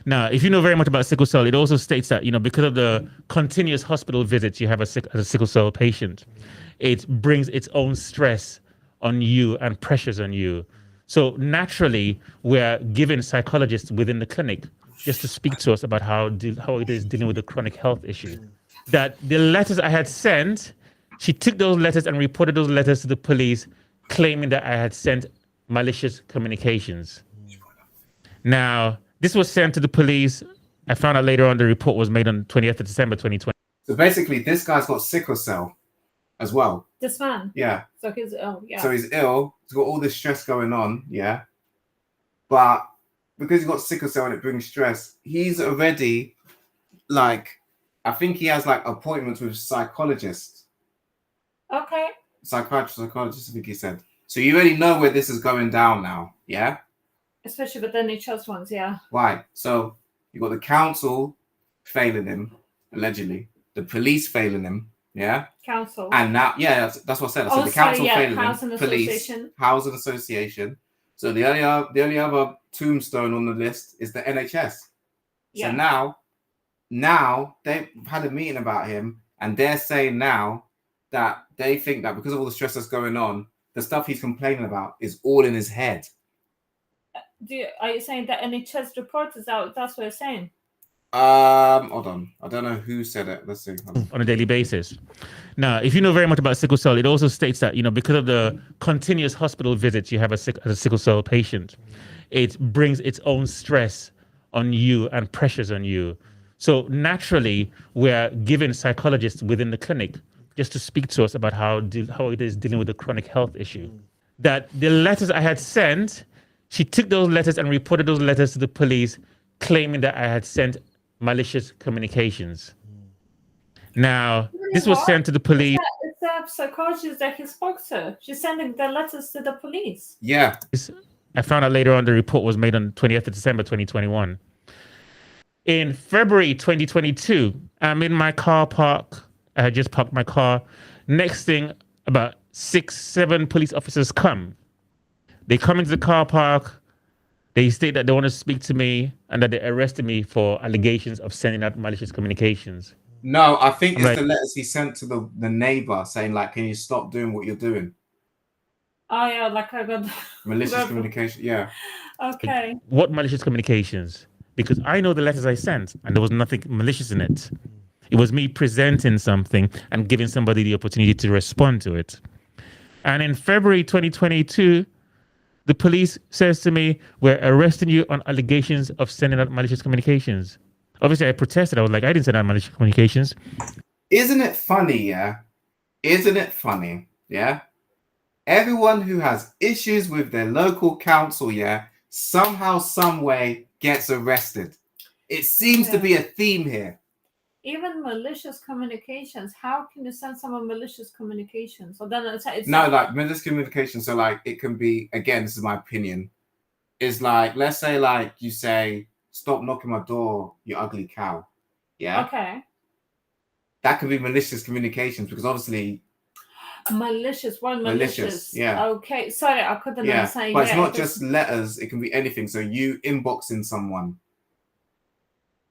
Now, if you know very much about sickle cell, it also states that, because of the continuous hospital visits you have as a sickle cell patient, it brings its own stress on you and pressures on you. So naturally, we're given psychologists within the clinic just to speak to us about how it is dealing with the chronic health issue. That the letters I had sent, she took those letters and reported those letters to the police, claiming that I had sent malicious communications. Now, this was sent to the police. I found out later on the report was made on 20th of December 2020. So basically, this guy's got sickle cell as well. This man. Yeah. So he's ill. Yeah. So he's ill. He's got all this stress going on. Yeah. But because he's got sickle cell and it brings stress, he's already I think he has appointments with psychologists. Okay. Psychologists, I think he said. So you already know where this is going down now. Yeah. Especially with the NHS ones, yeah. Why? So you got the council failing him, allegedly. The police failing him, yeah. Council. And now, that's what I said. I said the council failing housing him. Police, association. housing association. So the only other tombstone on the list is the NHS. Yeah. So now they've had a meeting about him, and they're saying now that they think that because of all the stress that's going on, the stuff he's complaining about is all in his head. Are you saying that NHS report is out? That's what you're saying. Hold on. I don't know who said it. Let's see. On a daily basis. Now, if you know very much about sickle cell, it also states that, because of the continuous hospital visits you have as a sickle cell patient, it brings its own stress on you and pressures on you. So naturally, we're given psychologists within the clinic just to speak to us about how it is dealing with the chronic health issue. That the letters I had sent, she took those letters and reported those letters to the police, claiming that I had sent malicious communications. Now, this was sent to the police. It's a psychologist that he spoke to. She's sending the letters to the police. Yeah. I found out later on the report was made on 20th of December 2021. In February 2022, I'm in my car park. I had just parked my car. Next thing, about 6-7 police officers come. They come into the car park. They state that they want to speak to me and that they arrested me for allegations of sending out malicious communications. No, I think it's Right. the letters he sent to the neighbor saying can you stop doing what you're doing? Oh yeah, I got Malicious communication. Yeah. Okay. What malicious communications? Because I know the letters I sent and there was nothing malicious in it. It was me presenting something and giving somebody the opportunity to respond to it. And in February 2022, the police says to me, "We're arresting you on allegations of sending out malicious communications." Obviously, I protested. I was like, "I didn't send out malicious communications." Isn't it funny, yeah? Isn't it funny, yeah? Everyone who has issues with their local council, yeah, somehow, some way gets arrested. It seems to be a theme here. Even malicious communications. How can you send someone malicious communications? So then it's No, like malicious communication. So like it can be, again, this is my opinion. Is like, let's say like you say, "Stop knocking my door, you ugly cow." Yeah. Okay. That could be malicious communications because obviously Malicious. What malicious? Yeah. Okay. Sorry, I couldn't understand. But it's not just letters, it can be anything. So you inboxing someone.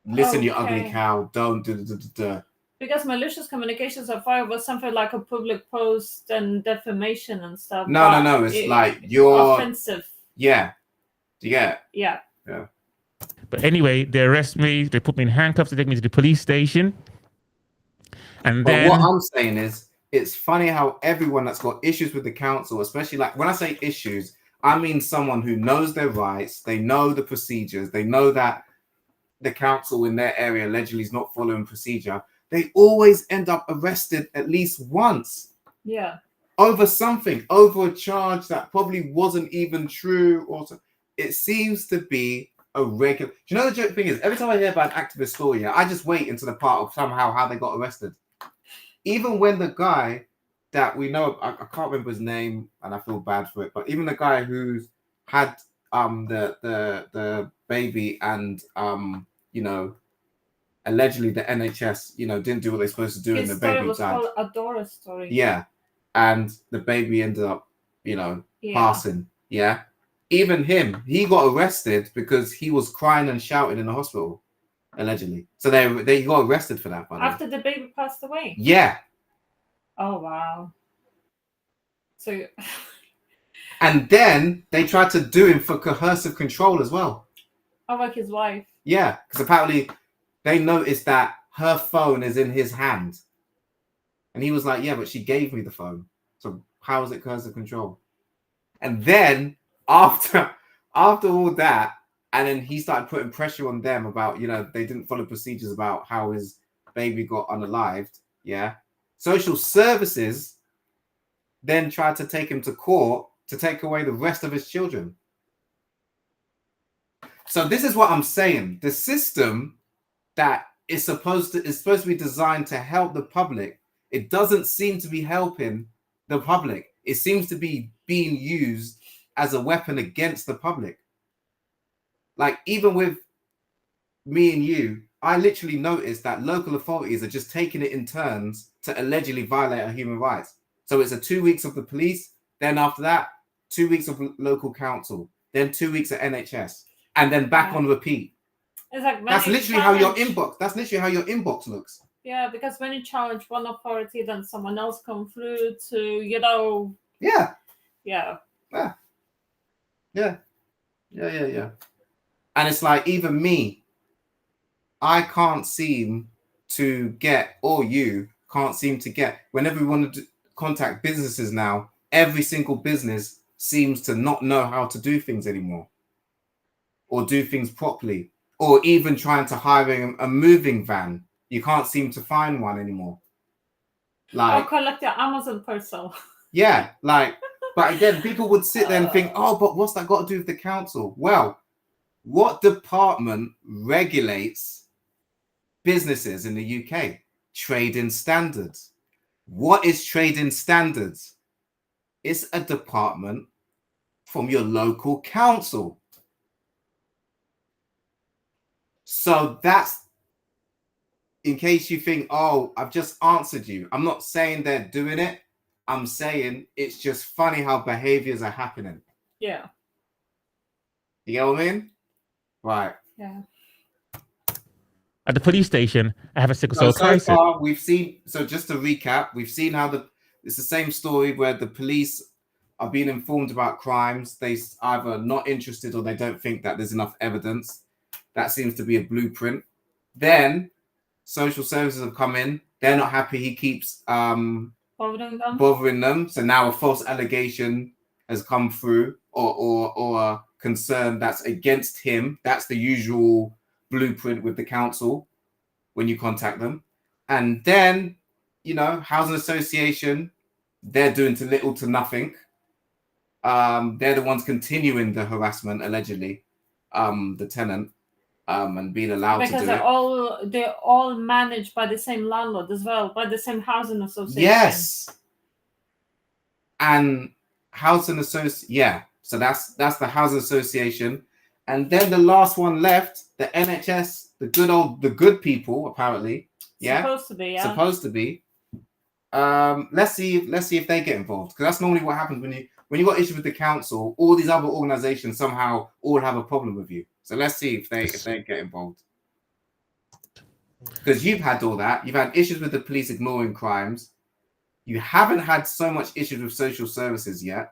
Listen, you ugly cow, don't do. Because malicious communications are fine was something like a public post and defamation and stuff. No. It's like you're offensive. Yeah. Yeah. But anyway, they arrest me. They put me in handcuffs. They take me to the police station. And then what I'm saying is, it's funny how everyone that's got issues with the council, especially like when I say issues, I mean someone who knows their rights, they know the procedures, they know that the council in their area allegedly is not following procedure. They always end up arrested at least once. Yeah. Over something, over a charge that probably wasn't even true. Also, it seems to be a regular. Do you know the joke thing is, every time I hear about an activist story, I just wait into the part of somehow how they got arrested. Even when the guy that we know, I can't remember his name, and I feel bad for it. But even the guy who's had the baby and allegedly the NHS didn't do what they're supposed to do, and the baby was died. Called Adora story. Yeah, and the baby ended up passing. Yeah, even him, he got arrested because he was crying and shouting in the hospital. Allegedly, so they got arrested for that. After the baby passed away. Yeah. Oh wow. So. And then they tried to do him for coercive control as well. Oh, like his wife. Yeah, because apparently they noticed that her phone is in his hand, and he was like, "Yeah, but she gave me the phone, so how is it coercive control?" And then after all that. And then he started putting pressure on them about, they didn't follow procedures about how his baby got unalived. Yeah. Social services then tried to take him to court to take away the rest of his children. So this is what I'm saying. The system that is supposed to be designed to help the public, it doesn't seem to be helping the public. It seems to be being used as a weapon against the public. Like, even with me and you, I literally noticed that local authorities are just taking it in turns to allegedly violate our human rights. So it's a 2 weeks of the police, then after that, 2 weeks of local council, then 2 weeks of NHS, and then back on repeat. It's like that's literally how your inbox looks. Yeah, because when you challenge one authority, then someone else come through to, Yeah. And it's like, even me, I can't seem to get, or you can't seem to get, whenever we want to contact businesses now, every single business seems to not know how to do things anymore or do things properly, or even trying to hire a moving van. You can't seem to find one anymore. Or collect your Amazon parcel. Yeah, like, but again, people would sit there and think, oh, but what's that got to do with the council? Well, what department regulates businesses in the UK? Trading standards. What is trading standards? It's a department from your local council. So that's, in case you think, oh, I've just answered you. I'm not saying they're doing it. I'm saying it's just funny how behaviors are happening. Yeah. You get what I mean? Right. Yeah. At the police station, I have a sickle cell crisis. So far, we've seen, so just to recap, we've seen how it's the same story where the police are being informed about crimes. They either not interested or they don't think that there's enough evidence. That seems to be a blueprint. Then social services have come in. They're not happy. He keeps bothering them. So now a false allegation has come through, or a concern that's against him. That's the usual blueprint with the council when you contact them. And then, housing association, they're doing to little to nothing. They're the ones continuing the harassment, allegedly, the tenant, and being allowed to do because they're all managed by the same landlord as well, by the same housing association. Yes. And housing association, yeah. So that's the housing association. And then the last one left, the NHS, the good people, apparently. Yeah. Supposed to be, yeah. Supposed to be. Let's see if they get involved. Because that's normally what happens when you got issues with the council, all these other organizations somehow all have a problem with you. So let's see if they get involved. Because you've had all that. You've had issues with the police ignoring crimes. You haven't had so much issues with social services yet,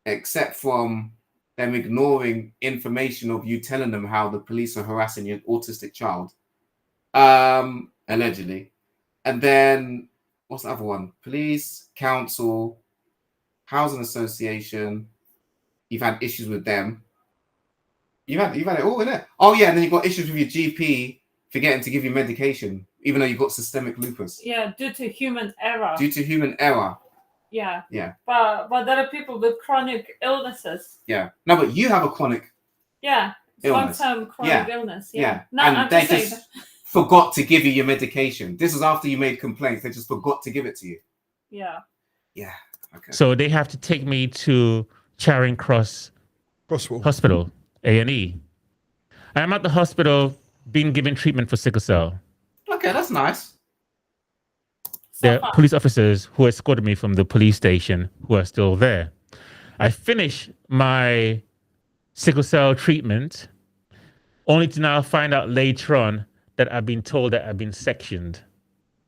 except from them ignoring information of you telling them how the police are harassing your autistic child, allegedly. And then what's the other one? Police, council, housing association. You've had issues with them. You've had it all, innit? Oh yeah, and then you've got issues with your GP forgetting to give you medication, even though you've got systemic lupus. Yeah, due to human error. Yeah. Yeah. But there are people with chronic illnesses. Yeah. No, but you have a chronic illness. Long-term chronic illness. Yeah. No, and I'm they just forgot to give you your medication. This was after you made complaints. They just forgot to give it to you. Yeah. Yeah. Okay. So they have to take me to Charing Cross Hospital, A&E. I'm at the hospital being given treatment for sickle cell. Okay, that's nice. There are police officers who escorted me from the police station who are still there. I finish my sickle cell treatment only to now find out later on that I've been told that I've been sectioned.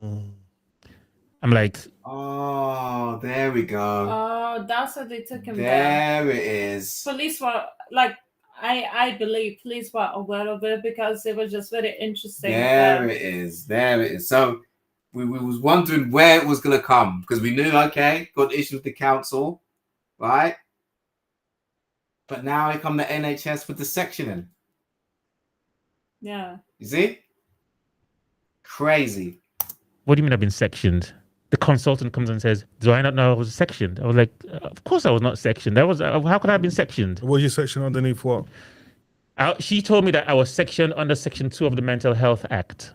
I'm like, oh, there we go. Oh, that's what they took him there. There it is. Police were like, I believe police were aware of it because it was just very interesting. There it is. So we was wondering where it was going to come because we knew, okay, got issues with the council, right? But now here come the NHS with the sectioning. Yeah. You see? Crazy. what do you mean I've been sectioned? The consultant comes and says, do I not know I was sectioned? I was like, of course I was not sectioned. How could I have been sectioned? Was you sectioned underneath what? She told me that I was sectioned under Section 2 of the Mental Health Act.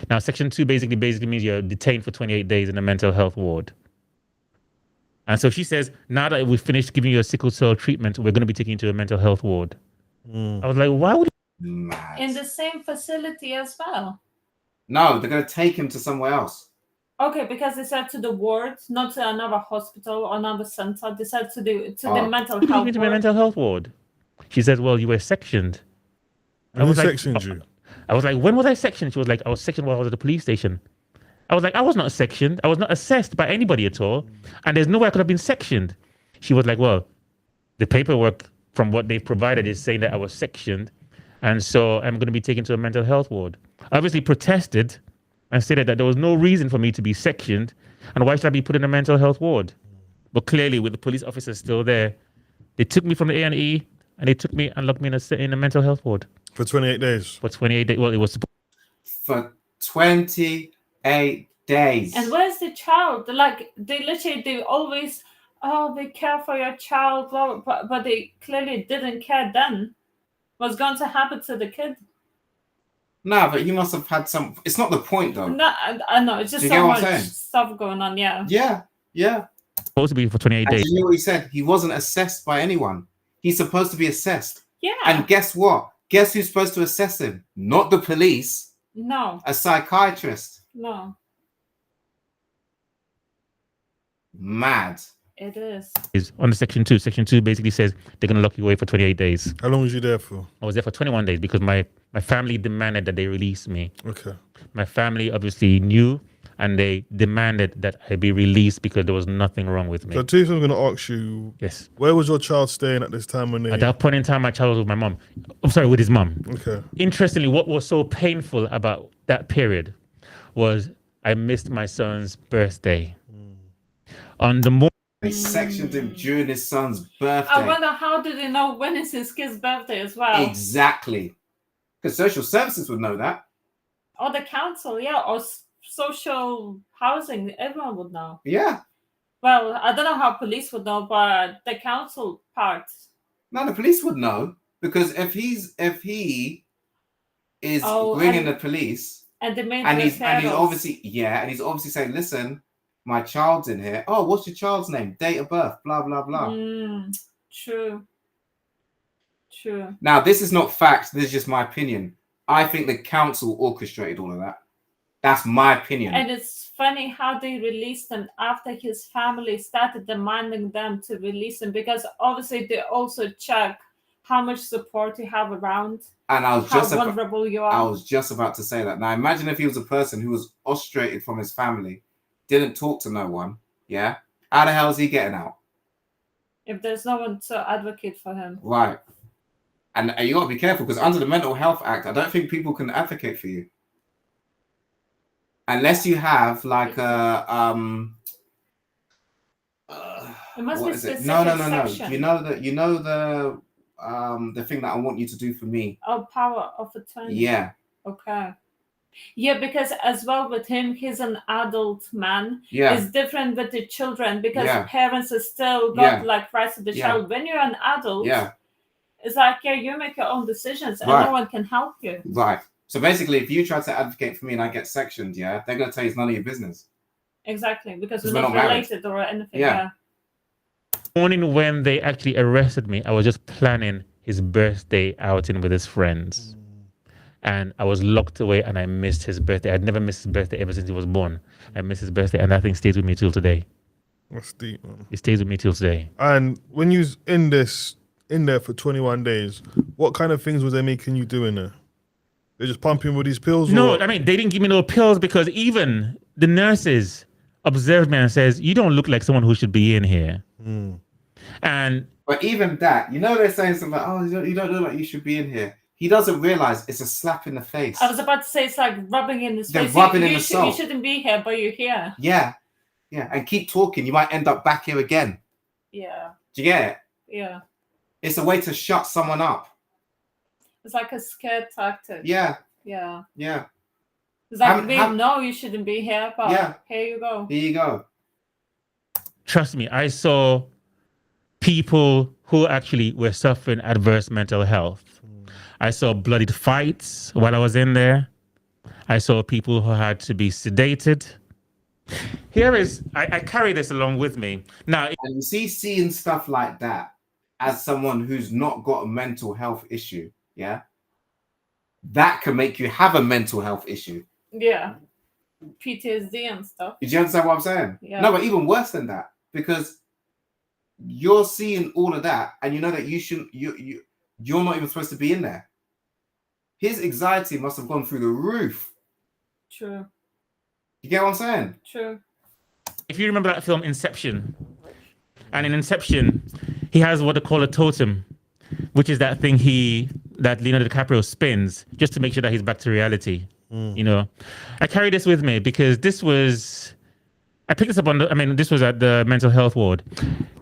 Now, Section 2 basically means you're detained for 28 days in a mental health ward. And so she says, now that we've finished giving you a sickle cell treatment, we're going to be taking you to a mental health ward. I was like, why would you? In the same facility as well? No, they're going to take him to somewhere else. Okay, because they said to the ward, not to another hospital or another center. They said to the mental health ward. To a mental health ward. She says, well, you were sectioned. I was like, sectioned you? I was like, when was I sectioned? She was like, I was sectioned while I was at the police station. I was like, I was not sectioned. I was not assessed by anybody at all. And there's no way I could have been sectioned. She was like, well, the paperwork from what they've provided is saying that I was sectioned. And so I'm going to be taken to a mental health ward. I obviously protested and stated that there was no reason for me to be sectioned. And why should I be put in a mental health ward? But clearly, with the police officers still there, they took me from the A&E and they took me and locked me in a mental health ward. For 28 days? For 28 days. Well, it was for 28 days. And where's the child? Like, they always, they care for your child, blah, blah, but they clearly didn't care then. What's going to happen to the kid? No, but he must have had some. It's not the point, though. No, I know. It's just so much stuff going on. Yeah. Yeah. Supposed to be for 28 days. You know what he said? He wasn't assessed by anyone. He's supposed to be assessed. Yeah. And guess what? Guess who's supposed to assess him? Not the police. No. A psychiatrist. No. Mad. It is. Is under Section 2. Section 2 basically says they're going to lock you away for 28 days. How long was you there for? I was there for 21 days because my family demanded that they release me. Okay. My family obviously knew and they demanded that I be released because there was nothing wrong with me. So two things I'm going to ask you. Yes. Where was your child staying at this time when they... At that point in time, my child was with my mom. I'm sorry, with his mom. Okay. Interestingly, what was so painful about that period was I missed my son's birthday. On the morning, They sectioned him during his son's birthday. I wonder how do they know when is his kid's birthday as well? Exactly. Because social services would know that. Or the council, yeah, or social housing, everyone would know. Yeah. Well, I don't know how police would know, but the council part. No, the police would know, because if he is bringing the police, and he's obviously saying, listen, my child's in here. Oh, what's your child's name? Date of birth, blah blah blah. True. Now, this is not facts. This is just my opinion. I think the council orchestrated all of that. That's my opinion. And it's funny how they released him after his family started demanding them to release him, because obviously they also check how much support you have around, and how vulnerable you are. I was just about to say that. Now, imagine if he was a person who was ostrated from his family, didn't talk to no one. Yeah, how the hell is he getting out? If there's no one to advocate for him, right? And you got to be careful, because under the Mental Health Act, I don't think people can advocate for you unless you have like a it must what be is it? specific No. section. You know the thing that I want you to do for me. Oh, power of attorney. Yeah. Okay. Yeah, because as well with him, he's an adult man. Yeah. It's different with the children, because parents are still got like rights to the child. When you're an adult, it's like, you make your own decisions and no one can help you. Right. So basically, if you try to advocate for me and I get sectioned, they're going to tell you it's none of your business. Exactly, because we're not related or anything. Yeah. Morning when they actually arrested me, I was just planning his birthday outing with his friends. And I was locked away and I missed his birthday. I'd never missed his birthday ever since he was born. I missed his birthday and that thing stays with me till today. That's deep, man. It stays with me till today. And when you was in there for 21 days, what kind of things was they making you do in there? They just pumping with these pills? No, I mean, they didn't give me no pills, because even the nurses observed me and says, you don't look like someone who should be in here. But even that, they're saying something like, oh, you don't look like you should be in here. He doesn't realize it's a slap in the face. I was about to say it's like rubbing in his face. Rubbing in the soul. You shouldn't be here, but you're here. Yeah. And keep talking. You might end up back here again. Yeah. Do you get it? Yeah. It's a way to shut someone up. It's like a scared tactic. Yeah. It's like, no, you shouldn't be here, but here you go. Here you go. Trust me, I saw people who actually were suffering adverse mental health. I saw bloodied fights while I was in there. I saw people who had to be sedated. I carry this along with me. Now, and you seeing stuff like that as someone who's not got a mental health issue, that can make you have a mental health issue. Yeah. PTSD and stuff. Do you understand what I'm saying? Yeah. No, but even worse than that, because you're seeing all of that and you know that you're not even supposed to be in there. His anxiety must have gone through the roof. True. You get what I'm saying? True. If you remember that film Inception, and in Inception, he has what they call a totem, which is that thing that Leonardo DiCaprio spins just to make sure that he's back to reality. I carry this with me because I picked this up this was at the mental health ward.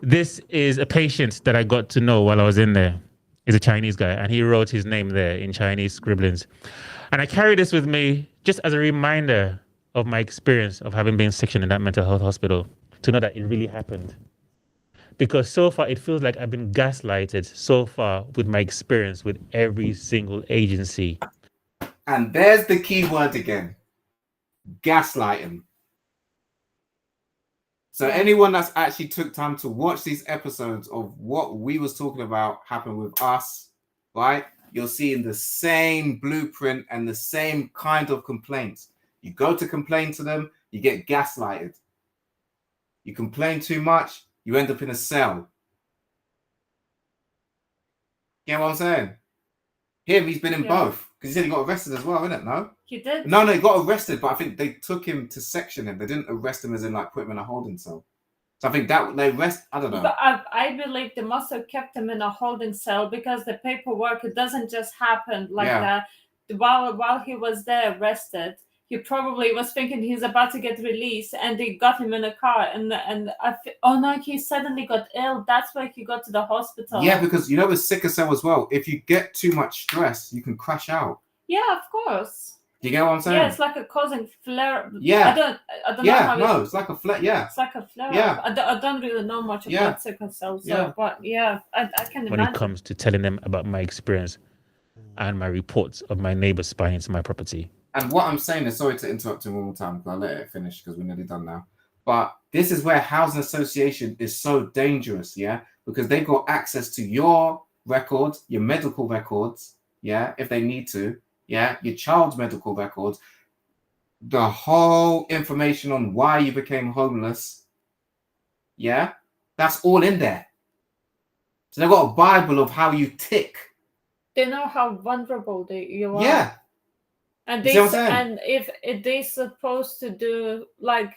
This is a patient that I got to know while I was in there. He's a Chinese guy, and he wrote his name there in Chinese scribblings. And I carry this with me just as a reminder of my experience of having been sectioned in that mental health hospital, to know that it really happened. Because so far, it feels like I've been gaslighted so far with my experience with every single agency. And there's the key word again. Gaslighting. So anyone that's actually took time to watch these episodes of what we was talking about happen with us, right? You're seeing the same blueprint and the same kind of complaints. You go to complain to them, you get gaslighted. You complain too much, you end up in a cell. You know what I'm saying? Him, he's been in both. Because he said he got arrested as well, innit? No? He did? No, he got arrested, but I think they took him to section him. They didn't arrest him as in like put him in a holding cell. So I think that they I don't know. But I believe they must have kept him in a holding cell because the paperwork, it doesn't just happen like that. While he was there arrested, he probably was thinking he's about to get released, and they got him in a car, oh no, he suddenly got ill. That's why he got to the hospital. Yeah, because you know with sickle cell as well, if you get too much stress, you can crash out. Yeah, of course. Do you get what I'm saying? Yeah, it's like a causing flare. Yeah. I don't know how it's like a flare. Yeah. It's like a flare. Yeah. I don't really know much about sickle cell, but yeah, I can when imagine. it comes to telling them about my experience and my reports of my neighbors spying into my property. And what I'm saying is, sorry to interrupt you one more time, because I'll let it finish because we're nearly done now. But this is where housing association is so dangerous, yeah? Because they've got access to your records, your medical records, yeah, if they need to, yeah, your child's medical records, the whole information on why you became homeless, yeah, that's all in there. So they've got a Bible of how you tick. They know how vulnerable you are. Yeah. And if they're supposed to do, like,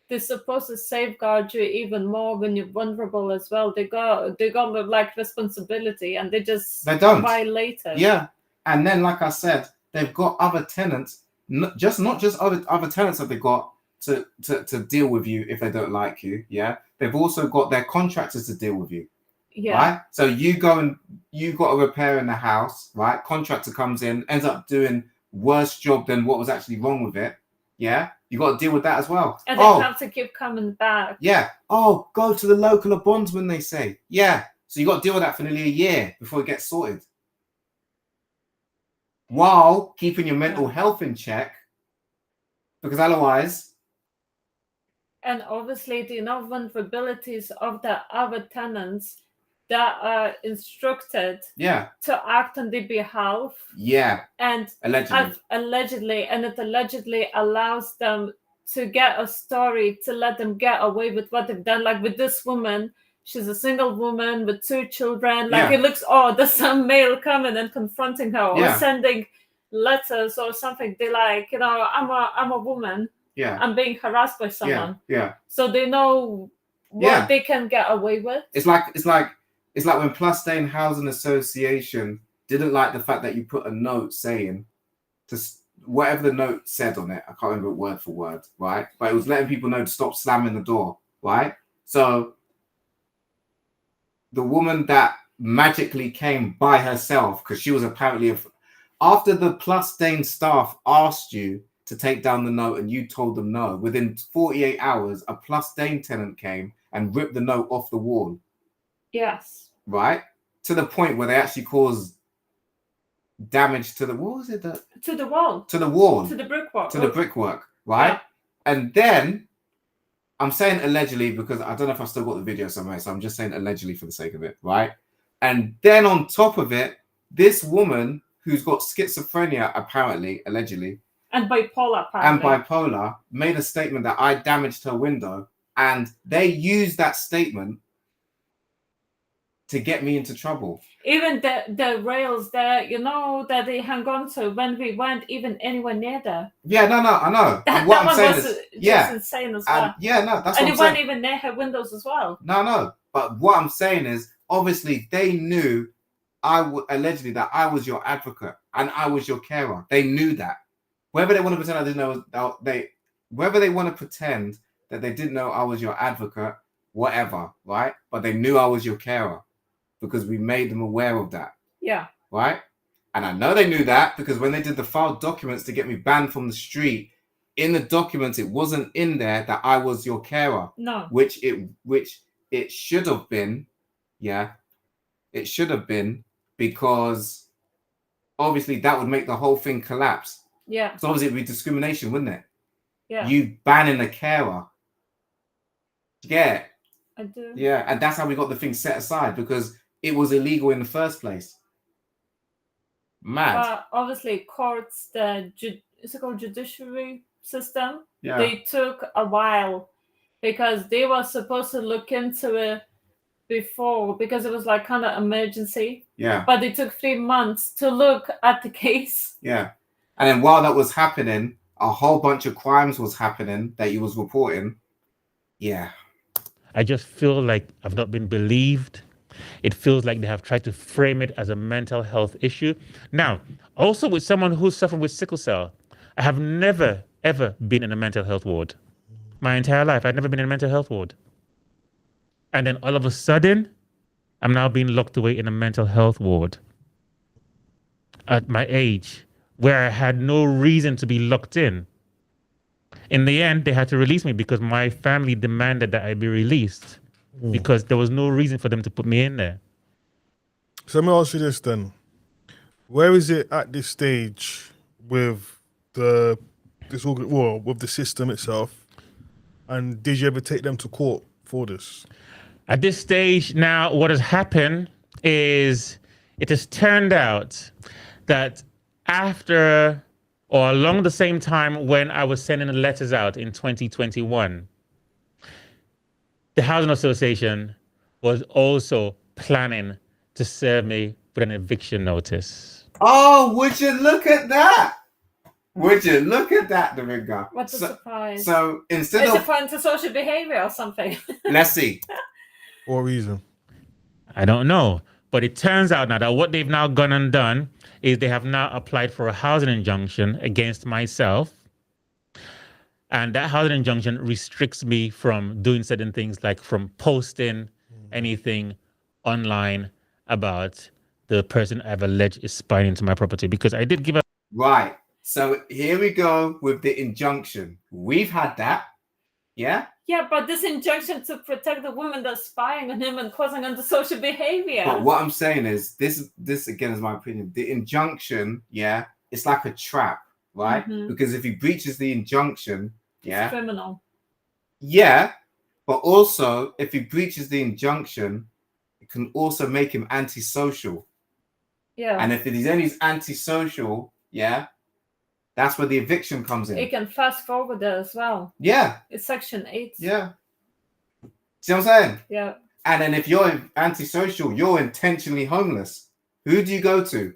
they're supposed to safeguard you even more when you're vulnerable as well. They got like responsibility, and they don't violate it. Yeah. And then, like I said, they've got other tenants, not just other tenants that they've got to deal with you if they don't like you. Yeah. They've also got their contractors to deal with you. Yeah. Right. So you got a repair in the house, right? Contractor comes in, ends up doing worse job than what was actually wrong with it. Yeah. You got to deal with that as well. And they have to keep coming back. Yeah. Oh, go to the local ombudsman, they say. Yeah. So you got to deal with that for nearly a year before it gets sorted. While keeping your mental health in check, because otherwise. And obviously, the vulnerabilities of the other tenants that are instructed to act on their behalf. Yeah. And allegedly. And it allegedly allows them to get a story to let them get away with what they've done. Like with this woman, she's a single woman with 2 children. Like it looks, there's some male coming and confronting her or sending letters or something. They're like, I'm a woman. Yeah. I'm being harassed by someone. Yeah. So they know what they can get away with. It's like when Plusdane Housing Association didn't like the fact that you put a note saying whatever the note said on it. I can't remember word for word, right? But it was letting people know to stop slamming the door, right? So the woman that magically came by herself, because she was apparently after the Plusdane staff asked you to take down the note and you told them no, within 48 hours, a Plusdane tenant came and ripped the note off the wall. Yes. Right? To the point where they actually caused damage to the to the wall. To the wall. To the brickwork. To the brickwork, right? Yeah. And then I'm saying allegedly because I don't know if I still got the video somewhere, so I'm just saying allegedly for the sake of it, right? And then on top of it, this woman who's got schizophrenia, apparently, allegedly, and bipolar, made a statement that I damaged her window, and they used that statement to get me into trouble. Even the rails there, that they hang on to when we weren't even anywhere near there. Yeah, no, I know. That one was just insane as well. That's and what it weren't even near her windows as well. No. But what I'm saying is, obviously, they knew allegedly that I was your advocate and I was your carer. They knew that. Whether they want to pretend I didn't know, whether they want to pretend that they didn't know I was your advocate, whatever, right? But they knew I was your carer because we made them aware of that. Yeah. Right? And I know they knew that because when they did the filed documents to get me banned from the street, in the documents, it wasn't in there that I was your carer. No. Which it should have been. Yeah. It should have been because obviously that would make the whole thing collapse. Yeah. So obviously it'd be discrimination, wouldn't it? Yeah. You banning a carer. Yeah. I do. Yeah. And that's how we got the thing set aside because it was illegal in the first place. Mad. But obviously courts, is it called judiciary system? Yeah. They took a while because they were supposed to look into it before because it was like kind of emergency. Yeah. But they took 3 months to look at the case. Yeah. And then while that was happening, a whole bunch of crimes was happening that he was reporting. Yeah. I just feel like I've not been believed. It feels like they have tried to frame it as a mental health issue. Now, also with someone who's suffering with sickle cell, I have never ever been in a mental health ward. My entire life, I'd never been in a mental health ward. And then all of a sudden, I'm now being locked away in a mental health ward at my age, where I had no reason to be locked in. In the end, they had to release me because my family demanded that I be released because there was no reason for them to put me in there. So let me ask you this then. Where is it at this stage with with the system itself? And did you ever take them to court for this? At this stage now, what has happened is it has turned out that after or along the same time when I was sending the letters out in 2021, the Housing Association was also planning to serve me with an eviction notice. Oh, would you look at that? Would you look at that, Dominga? What a surprise. So instead Is it of for antisocial behavior or something? let's see. For what reason? I don't know. But it turns out now that what they've now gone and done is they have now applied for a housing injunction against myself. And that housing injunction restricts me from doing certain things, like from posting anything online about the person I've alleged is spying into my property, because I did give a Right. So here we go with the injunction. We've had that. Yeah. Yeah, but this injunction to protect the woman that's spying on him and causing antisocial behavior. But what I'm saying is this again is my opinion. The injunction, yeah, it's like a trap, right? Because if he breaches the injunction, yeah, It's criminal. yeah, but also if he breaches the injunction, it can also make him antisocial. Yeah. And if he's only antisocial, yeah, that's where the eviction comes in. It can fast forward that as well. Yeah. It's section 8. Yeah. See what I'm saying? Yeah. And then if you're antisocial, you're intentionally homeless. Who do you go to?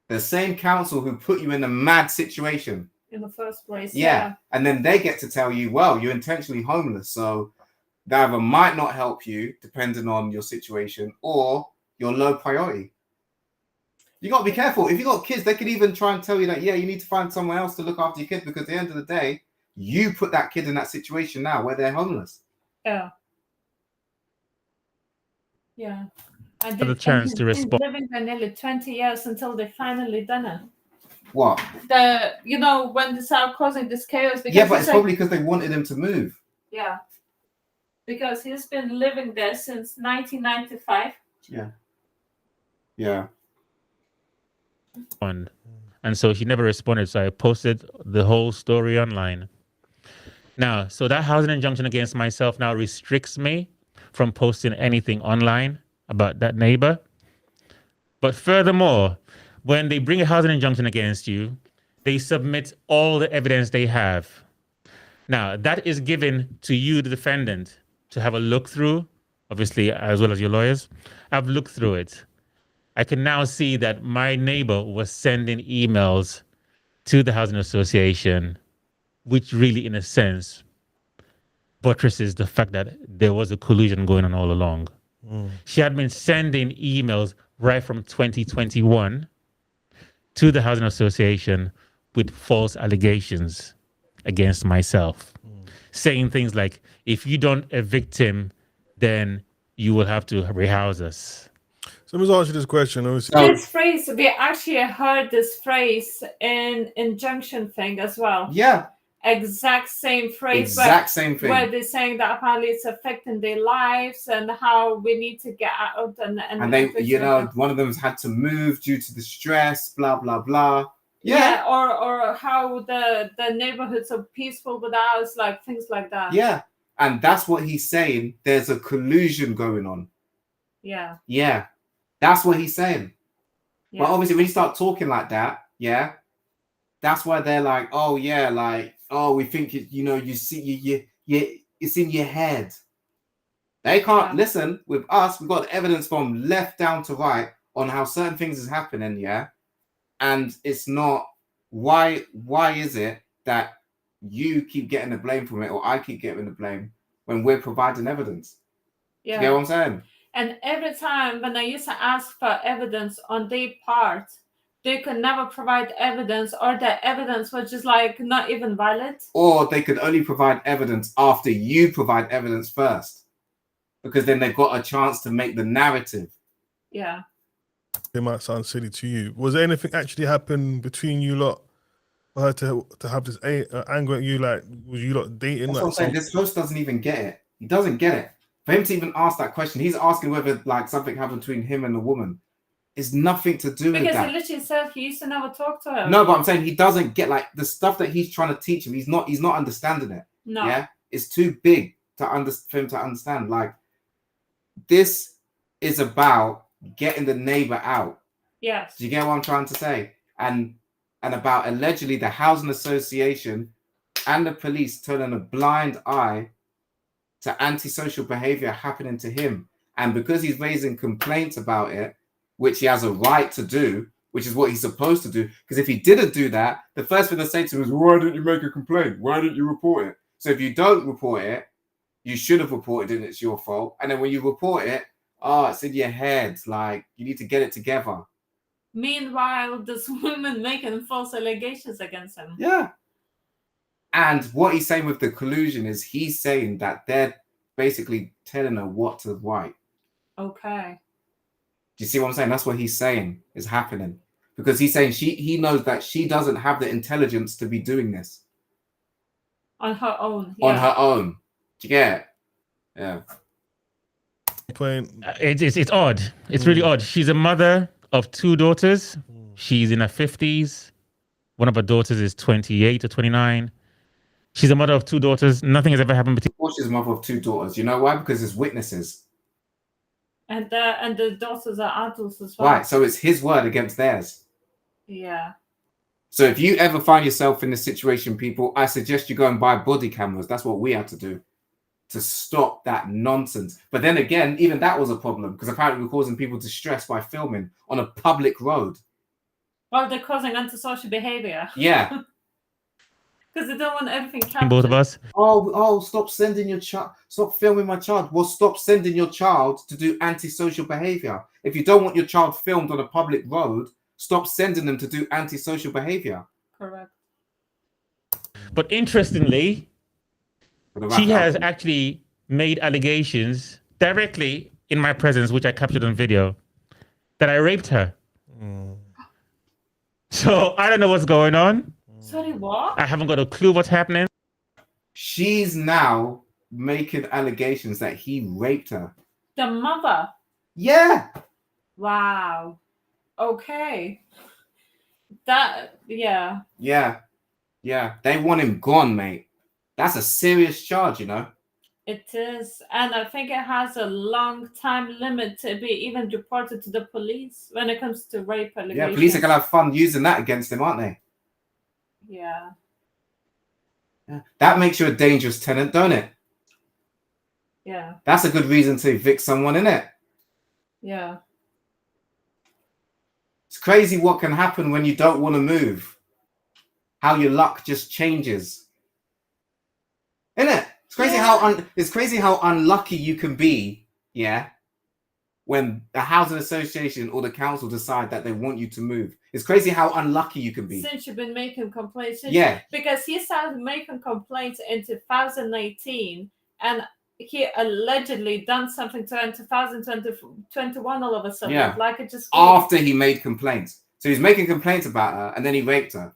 The same council who put you in a mad situation. In the first place. Yeah. And then they get to tell you, well, you're intentionally homeless. So they either might not help you, depending on your situation, or you're low priority. You got to be careful. If you got kids, they could even try and tell you that, yeah, you need to find someone else to look after your kids, because at the end of the day, you put that kid in that situation now where they're homeless. Yeah. Yeah. And the chance to respond. Living there nearly 20 years until they finally done it. What? When they start causing this chaos. Yeah, but it's probably because they wanted him to move. Yeah. Because he's been living there since 1995. Yeah. Yeah. And so she never responded. So I posted the whole story online. Now, so that housing injunction against myself now restricts me from posting anything online about that neighbor. But furthermore, when they bring a housing injunction against you, they submit all the evidence they have. Now, that is given to you, the defendant, to have a look through, obviously, as well as your lawyers. I've looked through it. I can now see that my neighbor was sending emails to the Housing Association, which really, in a sense, buttresses the fact that there was a collusion going on all along. She had been sending emails right from 2021 to the Housing Association with false allegations against myself, saying things like, if you don't evict him, then you will have to rehouse us. So let me ask you this question. This phrase, we actually heard this phrase in injunction thing as well. Yeah. Exact same phrase. Same thing. Where they're saying that apparently it's affecting their lives and how we need to get out and they, one of them's had to move due to the stress, blah blah blah. Yeah, or how the neighborhoods are peaceful without us, like things like that. Yeah, and that's what he's saying. There's a collusion going on. Yeah. Yeah, that's what he's saying. Yeah. But obviously, when you start talking like that, yeah, that's why they're like, oh yeah, like, oh, we think you see it's in your head. They can't listen with us. We've got evidence from left down to right on how certain things is happening. Yeah. And it's not, why is it that you keep getting the blame from it, or I keep getting the blame when we're providing evidence? Yeah. You get what I'm saying? And every time when I used to ask for evidence on their part, they could never provide evidence, or the evidence was just like not even valid. Or they could only provide evidence after you provide evidence first, because then they've got a chance to make the narrative. Yeah. It might sound silly to you. Was there anything actually happen between you lot for her to have this anger at you? Like, was you lot dating? That's like, what I'm saying. This host doesn't even get it. He doesn't get it. For him to even ask that question, he's asking whether like something happened between him and the woman. It's nothing to do with Because that. he literally said he used to never talk to her. No, but I'm saying he doesn't get like the stuff that he's trying to teach him. He's not understanding it. No. Yeah, it's too big for him to understand. Like, this is about getting the neighbor out. Yes. Do you get what I'm trying to say? And about allegedly the housing association and the police turning a blind eye to antisocial behavior happening to him. And because he's raising complaints about it, which he has a right to do, which is what he's supposed to do. Because if he didn't do that, the first thing they say to him is, why didn't you make a complaint? Why didn't you report it? So if you don't report it, you should have reported it and it's your fault. And then when you report it, it's in your head. Like, you need to get it together. Meanwhile, this woman making false allegations against him. Yeah. And what he's saying with the collusion is he's saying that they're basically telling her what to write. Okay. Do you see what I'm saying? That's what he's saying is happening. Because he's saying he knows that she doesn't have the intelligence to be doing this. On her own. Yeah. On her own. Do you get it? Yeah. Point. It's odd. It's really odd. She's a mother of 2 daughters. She's in her 50s. One of her daughters is 28 or 29. She's a mother of 2 daughters. Nothing has ever happened between. Of course, she's a mother of 2 daughters. You know why? Because there's witnesses. And the daughters are adults as well. Right. So it's his word against theirs. Yeah. So if you ever find yourself in this situation, people, I suggest you go and buy body cameras. That's what we had to do to stop that nonsense. But then again, even that was a problem because apparently we're causing people distress by filming on a public road. Well, they're causing antisocial behavior. Yeah. Because they don't want everything captured. Both of us. Oh, stop sending your child. Stop filming my child. Well, stop sending your child to do antisocial behavior. If you don't want your child filmed on a public road, stop sending them to do antisocial behavior. Correct. But interestingly, she has actually made allegations directly in my presence, which I captured on video, that I raped her. So I don't know what's going on. Sorry, what? I haven't got a clue what's happening. She's now making allegations that he raped her. The mother? Yeah. Wow. Okay. That, yeah. Yeah. They want him gone, mate. That's a serious charge, you know. It is. And I think it has a long time limit to be even reported to the police when it comes to rape allegations. Yeah, police are going to have fun using that against him, aren't they? Yeah. That makes you a dangerous tenant, don't it? Yeah. That's a good reason to evict someone, isn't it? Yeah. It's crazy what can happen when you don't want to move. How your luck just changes. Isn't it? It's crazy how unlucky you can be, yeah, when the housing association or the council decide that they want you to move. It's crazy how unlucky you can be. Since you've been making complaints. Yeah. Because he started making complaints in 2018 and he allegedly done something to her in 2021 all of a sudden. Yeah. Like it just... After he made complaints. So he's making complaints about her and then he raped her.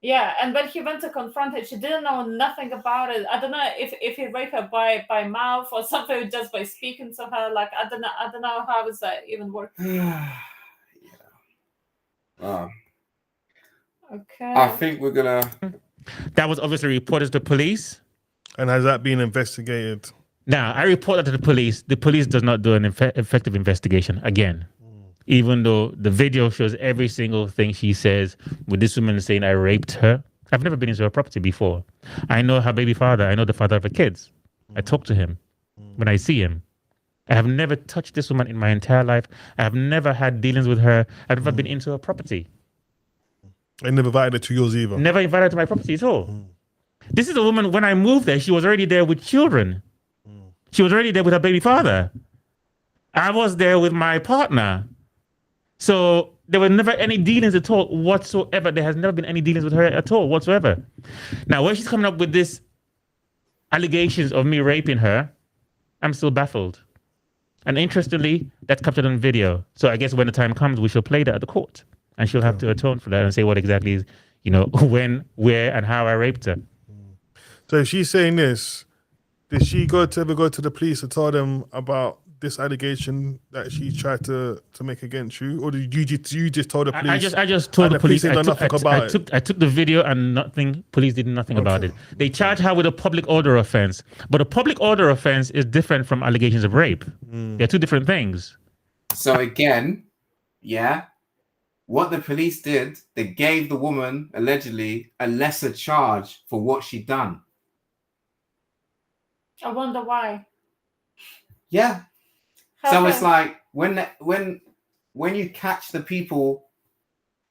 Yeah, and when he went to confront her, she didn't know nothing about it. I don't know if he raped her by mouth or something, just by speaking to her. Like I don't know how does that even work. Yeah. Okay. I think we're gonna. That was obviously reported to police. And has that been investigated? Now, I report that to the police. The police does not do an effective investigation again. Even though the video shows every single thing she says with this woman saying I raped her. I've never been into her property before. I know her baby father. I know the father of her kids. I talk to him when I see him. I have never touched this woman in my entire life. I have never had dealings with her. I've never been into her property. I never invited her to yours either. Never invited her to my property at all. This is a woman, when I moved there, she was already there with children. She was already there with her baby father. I was there with my partner. So There were never any dealings at all whatsoever. There has never been any dealings with her at all whatsoever. Now, when she's coming up with this allegations of me raping her, I'm still baffled. And interestingly, that's captured on video. So I guess when the time comes, we shall play that at the court. And she'll have to atone for that and say what exactly is, when, where, and how I raped her. So if she's saying this, did she ever go to the police to tell them about this allegation that she tried to make against you, or did you just told the police? I just told the police. I took the video and police did nothing about it. They charged her with a public order offense, but a public order offense is different from allegations of rape. They're two different things. So again, what the police did, they gave the woman allegedly a lesser charge for what she'd done. I wonder why. Yeah. So it's like when you catch the people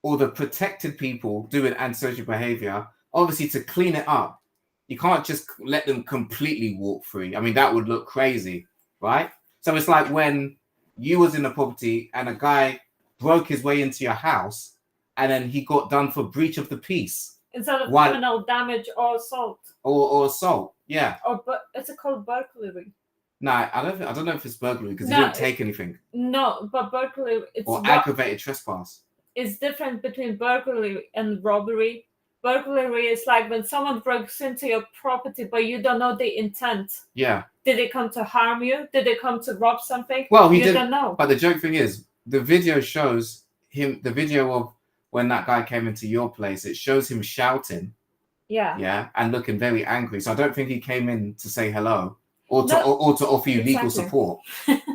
or the protected people doing antisocial behavior, obviously to clean it up, you can't just let them completely walk free. I mean, that would look crazy, right? So it's like when you was in the property and a guy broke his way into your house and then he got done for breach of the peace. Instead of criminal damage or assault. Or assault, yeah. But it's called burglary. No, I don't know if it's burglary because he didn't take anything. No, but burglary or aggravated trespass. It's different between burglary and robbery. Burglary is like when someone breaks into your property, but you don't know the intent. Yeah. Did they come to harm you? Did they come to rob something? Well, you don't know. But the joke thing is, the video shows him. The video of when that guy came into your place, it shows him shouting. Yeah. Yeah, and looking very angry. So I don't think he came in to say hello. Or to offer you legal support.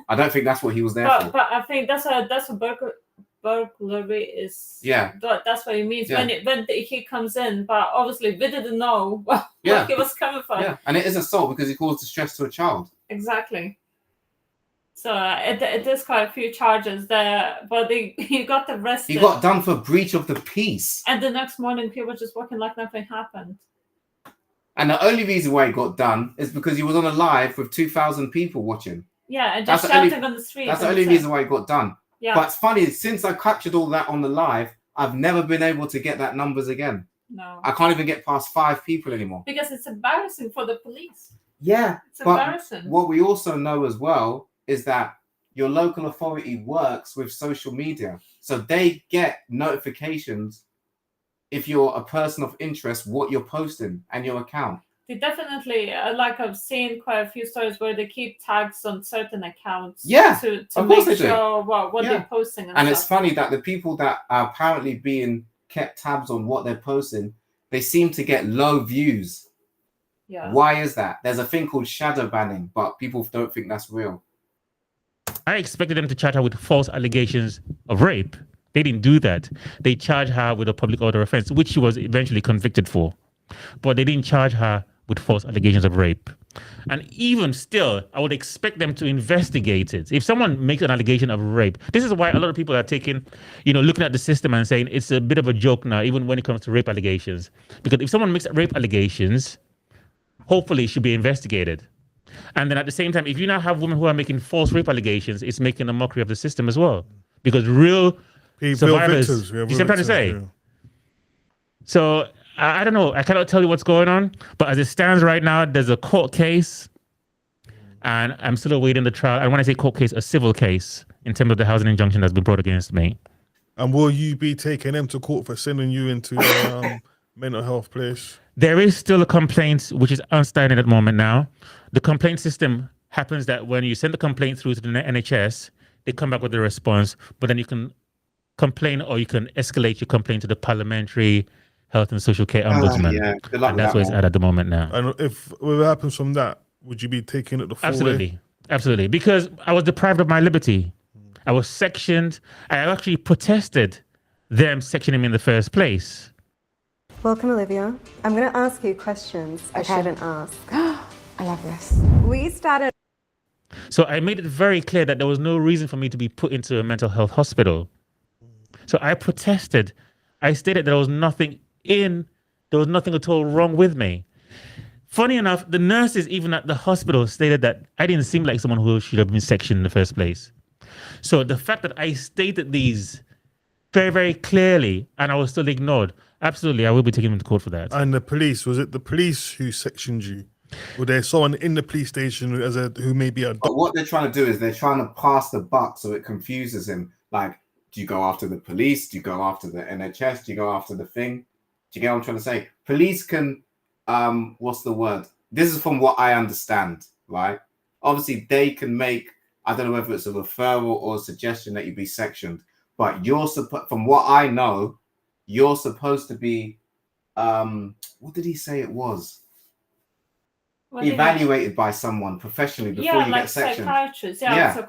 I don't think that's what he was there for. But I think that's what burglary is. Yeah. That's what it means when he comes in. But obviously we didn't know what he was coming from. Yeah, and it is assault because he caused distress to a child. Exactly. So it is quite a few charges there, but he got arrested. He got done for breach of the peace. And the next morning people just walking like nothing happened. And the only reason why he got done is because he was on a live with 2,000 people watching. Yeah, and just shouting on the street. That's the only reason why he got done. Yeah. But it's funny, since I captured all that on the live, I've never been able to get that numbers again. No. I can't even get past 5 people anymore. Because it's embarrassing for the police. Yeah. It's embarrassing. What we also know as well is that your local authority works with social media. So they get notifications if you're a person of interest, what you're posting and your account. They definitely, I've seen quite a few stories where they keep tags on certain accounts. Yeah, to make sure what they're posting. And it's funny that the people that are apparently being kept tabs on what they're posting, they seem to get low views. Yeah. Why is that? There's a thing called shadow banning, but people don't think that's real. I expected them to charge her with false allegations of rape. They didn't do that. They charged her with a public order offense, which she was eventually convicted for. But they didn't charge her with false allegations of rape. And even still, I would expect them to investigate it. If someone makes an allegation of rape, this is why a lot of people are taking, looking at the system and saying it's a bit of a joke now, even when it comes to rape allegations. Because if someone makes rape allegations, hopefully it should be investigated. And then at the same time, if you now have women who are making false rape allegations, it's making a mockery of the system as well. Because real survivors, you see what I'm trying to say? Yeah. So I don't know. I cannot tell you what's going on. But as it stands right now, there's a court case. And I'm still awaiting the trial. And when I say court case, a civil case in terms of the housing injunction that's been brought against me. And will you be taking them to court for sending you into the mental health place? There is still a complaint, which is outstanding at the moment now. The complaint system happens that when you send the complaint through to the NHS, they come back with a response, but then you can complain or you can escalate your complaint to the Parliamentary Health and Social Care Ombudsman. And that's where it's at the moment now. And if what happens from that, would you be taking it the full way? Absolutely. Because I was deprived of my liberty. I was sectioned. I actually protested them sectioning me in the first place. Welcome, Olivia. I'm going to ask you questions I shouldn't ask. I love this. We started. So I made it very clear that there was no reason for me to be put into a mental health hospital. So I protested. I stated there was nothing at all wrong with me. Funny enough, the nurses even at the hospital stated that I didn't seem like someone who should have been sectioned in the first place. So the fact that I stated these very, very clearly, and I was still ignored. Absolutely, I will be taking him to court for that. And the police, was it the police who sectioned you? Or there's someone in the police station who may be a But what they're trying to do is they're trying to pass the buck so it confuses him. Like, do you go after the police? Do you go after the NHS? Do you go after the thing? Do you get what I'm trying to say? Police can, what's the word? This is from what I understand, right? Obviously, they can make, I don't know whether it's a referral or a suggestion that you be sectioned, but you're supposed, from what I know, you're supposed to be, what did he say it was? Evaluated by someone professionally before you like get sectioned. Psychiatrist,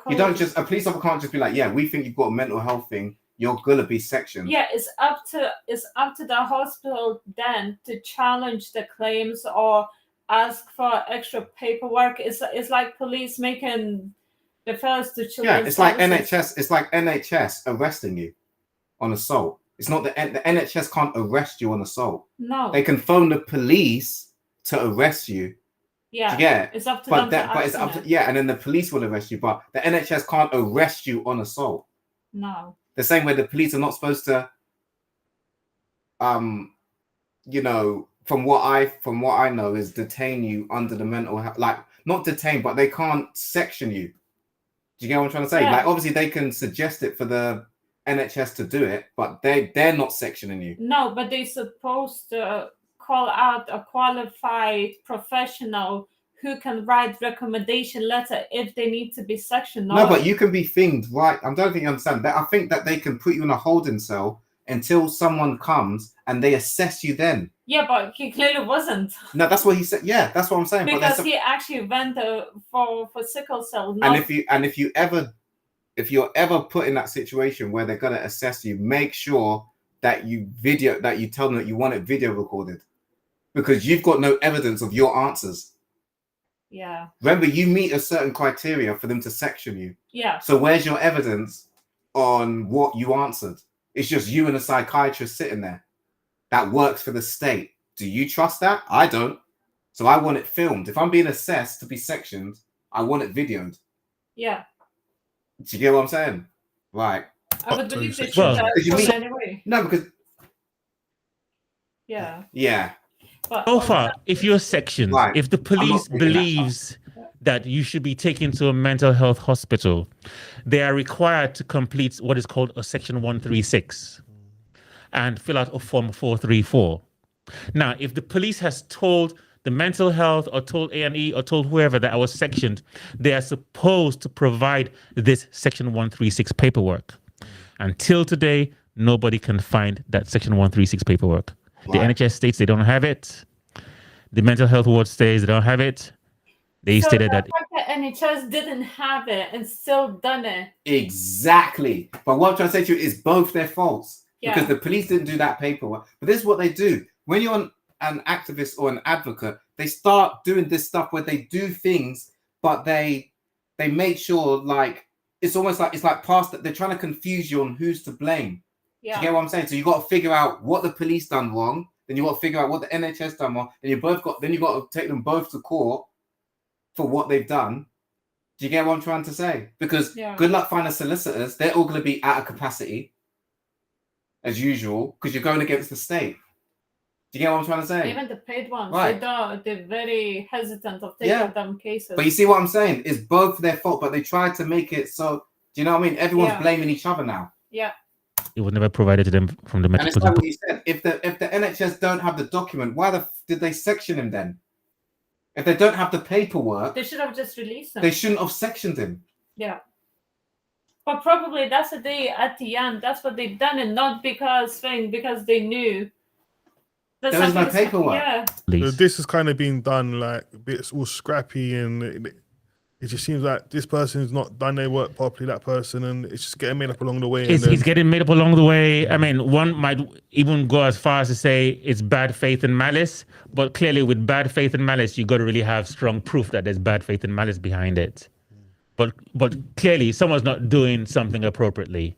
You don't just, a police officer can't just be like, yeah, we think you've got a mental health thing, you're gonna be sectioned. Yeah, it's up to the hospital then to challenge the claims or ask for extra paperwork. It's like police making the first to children. Yeah, it's like NHS. It's like NHS arresting you on assault. It's not the NHS can't arrest you on assault. No, they can phone the police to arrest you. Yeah, yeah, it's up to them. But it's up to, yeah, and then the police will arrest you. But the NHS can't arrest you on assault. No, the same way the police are not supposed to. You know, from what I know, is detain you under the mental health, like not detain, but they can't section you. Do you get what I'm trying to say? Yeah. Like obviously they can suggest it for the NHS to do it, but they're not sectioning you. No, but they're supposed to call out a qualified professional who can write recommendation letter if they need to be sectioned. No, but you can be thinged, right? I don't think you understand that. I think that they can put you in a holding cell until someone comes and they assess you then. Yeah, but he clearly wasn't. No, that's what he said. Yeah, that's what I'm saying. Because he actually went for sickle cell. And if you're ever put in that situation where they're gonna assess you, make sure that you tell them that you want it video recorded, because you've got no evidence of your answers. Yeah. Remember, you meet a certain criteria for them to section you. Yeah. So where's your evidence on what you answered? It's just you and a psychiatrist sitting there that works for the state. Do you trust that? I don't. So I want it filmed. If I'm being assessed to be sectioned, I want it videoed. Yeah. Do you get what I'm saying? Right. I would believe they should anyway. No, because... Yeah. Yeah. But so far, if you're sectioned, right. if the police believes that you should be taken to a mental health hospital, they are required to complete what is called a section 136 and fill out a form 434. Now, if the police has told the mental health or told A&E or told whoever that I was sectioned, they are supposed to provide this section 136 paperwork. Until today, nobody can find that section 136 paperwork. The NHS states they don't have it. The mental health ward states they don't have it. They stated that the NHS didn't have it and still done it. Exactly. But what I'm trying to say to you is both their faults. Yeah. Because the police didn't do that paperwork. But this is what they do. When you're an activist or an advocate, they start doing this stuff where they do things, but they make sure, like, it's almost like it's like past that they're trying to confuse you on who's to blame. Yeah. Do you get what I'm saying? So you got to figure out what the police done wrong, then you got to figure out what the NHS done wrong, then you got to take them both to court for what they've done. Do you get what I'm trying to say? Because good luck finding solicitors. They're all going to be out of capacity as usual because you're going against the state. Do you get what I'm trying to say? Even the paid ones, right. They're very hesitant of taking them cases. But you see what I'm saying? It's both their fault, but they tried to make it so, do you know what I mean? Everyone's blaming each other now. Yeah. It was never provided to them from the medical. And it's like what you said. If the NHS don't have the document, why did they section him then? If they don't have the paperwork, they should have just released him. They shouldn't have sectioned him. Yeah. But probably that's at the end. That's what they've done, and not because they knew. There was no paperwork. Yeah. So this has kind of been done like a bit all scrappy, and it just seems like this person's not done their work properly, that person, and it's just getting made up along the way. It's getting made up along the way. I mean, one might even go as far as to say it's bad faith and malice, but clearly with bad faith and malice, you got to really have strong proof that there's bad faith and malice behind it. But clearly, someone's not doing something appropriately.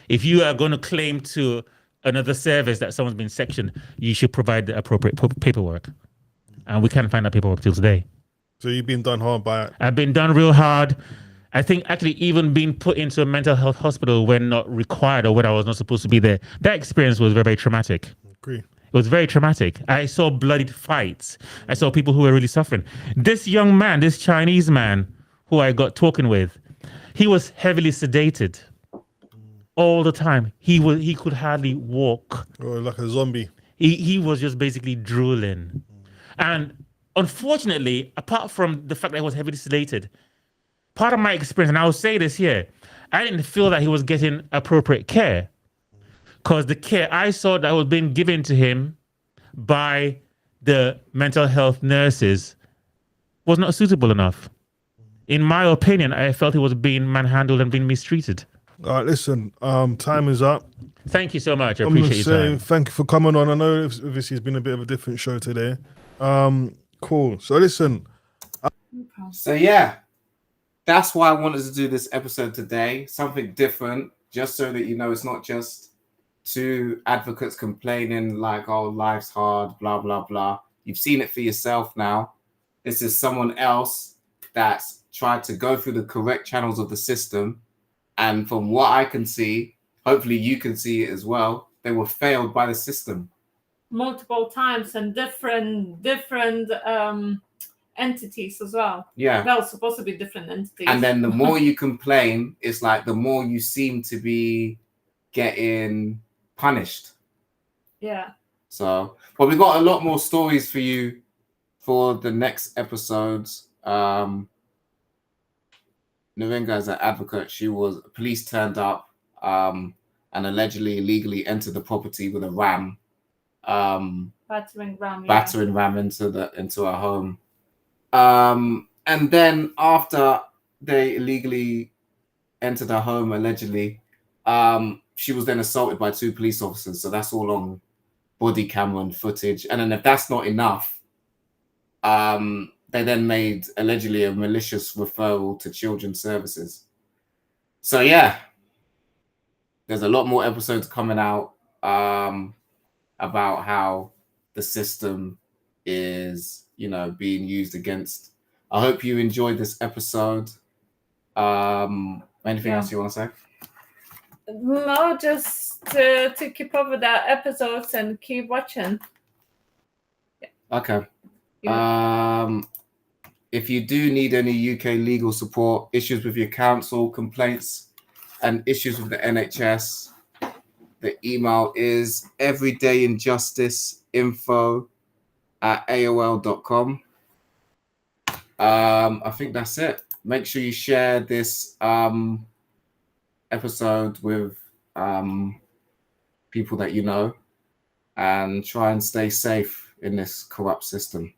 If you are going to claim to another service that someone's been sectioned, you should provide the appropriate paperwork. And we can't find that paperwork till today. So you've been done hard by it? I've been done real hard. I think actually even being put into a mental health hospital when not required or when I was not supposed to be there, that experience was very, very traumatic. Agree. It was very traumatic. I saw bloodied fights. I saw people who were really suffering. This young man, this Chinese man who I got talking with, he was heavily sedated all the time. He could hardly walk. Or like a zombie. He was just basically drooling. And unfortunately, apart from the fact that he was heavily sedated, part of my experience, and I will say this here, I didn't feel that he was getting appropriate care, because the care I saw that was being given to him by the mental health nurses was not suitable enough. In my opinion, I felt he was being manhandled and being mistreated. All right, listen, time is up. Thank you so much. I I'm going to appreciate your say time. thank you for coming on. I know obviously it's been a bit of a different show today. Cool. So listen. So yeah, that's why I wanted to do this episode today. Something different, just so that you know it's not just two advocates complaining like, oh, life's hard, blah, blah, blah. You've seen it for yourself now. This is someone else that's tried to go through the correct channels of the system. And from what I can see, hopefully you can see it as well, they were failed by the system. Multiple times and different entities as well. Yeah. Well, supposed to be different entities. And then the more you complain, it's like the more you seem to be getting punished. Yeah. So, but we've got a lot more stories for you for the next episodes. Naringa is an advocate. Police turned up and allegedly illegally entered the property with a ram. Battering ram into her home. And then after they illegally entered her home, allegedly, she was then assaulted by 2 police officers. So that's all on body camera and footage. And then if that's not enough, they then made allegedly a malicious referral to children's services. So yeah, there's a lot more episodes coming out about how the system is, being used against. I hope you enjoyed this episode. Anything else you want to say? No, just to keep up with our episodes and keep watching. Okay. Yeah. If you do need any UK legal support, issues with your council, complaints, and issues with the NHS, the email is everydayinjusticeinfo@aol.com. I think that's it. Make sure you share this episode with people that you know, and try and stay safe in this corrupt system.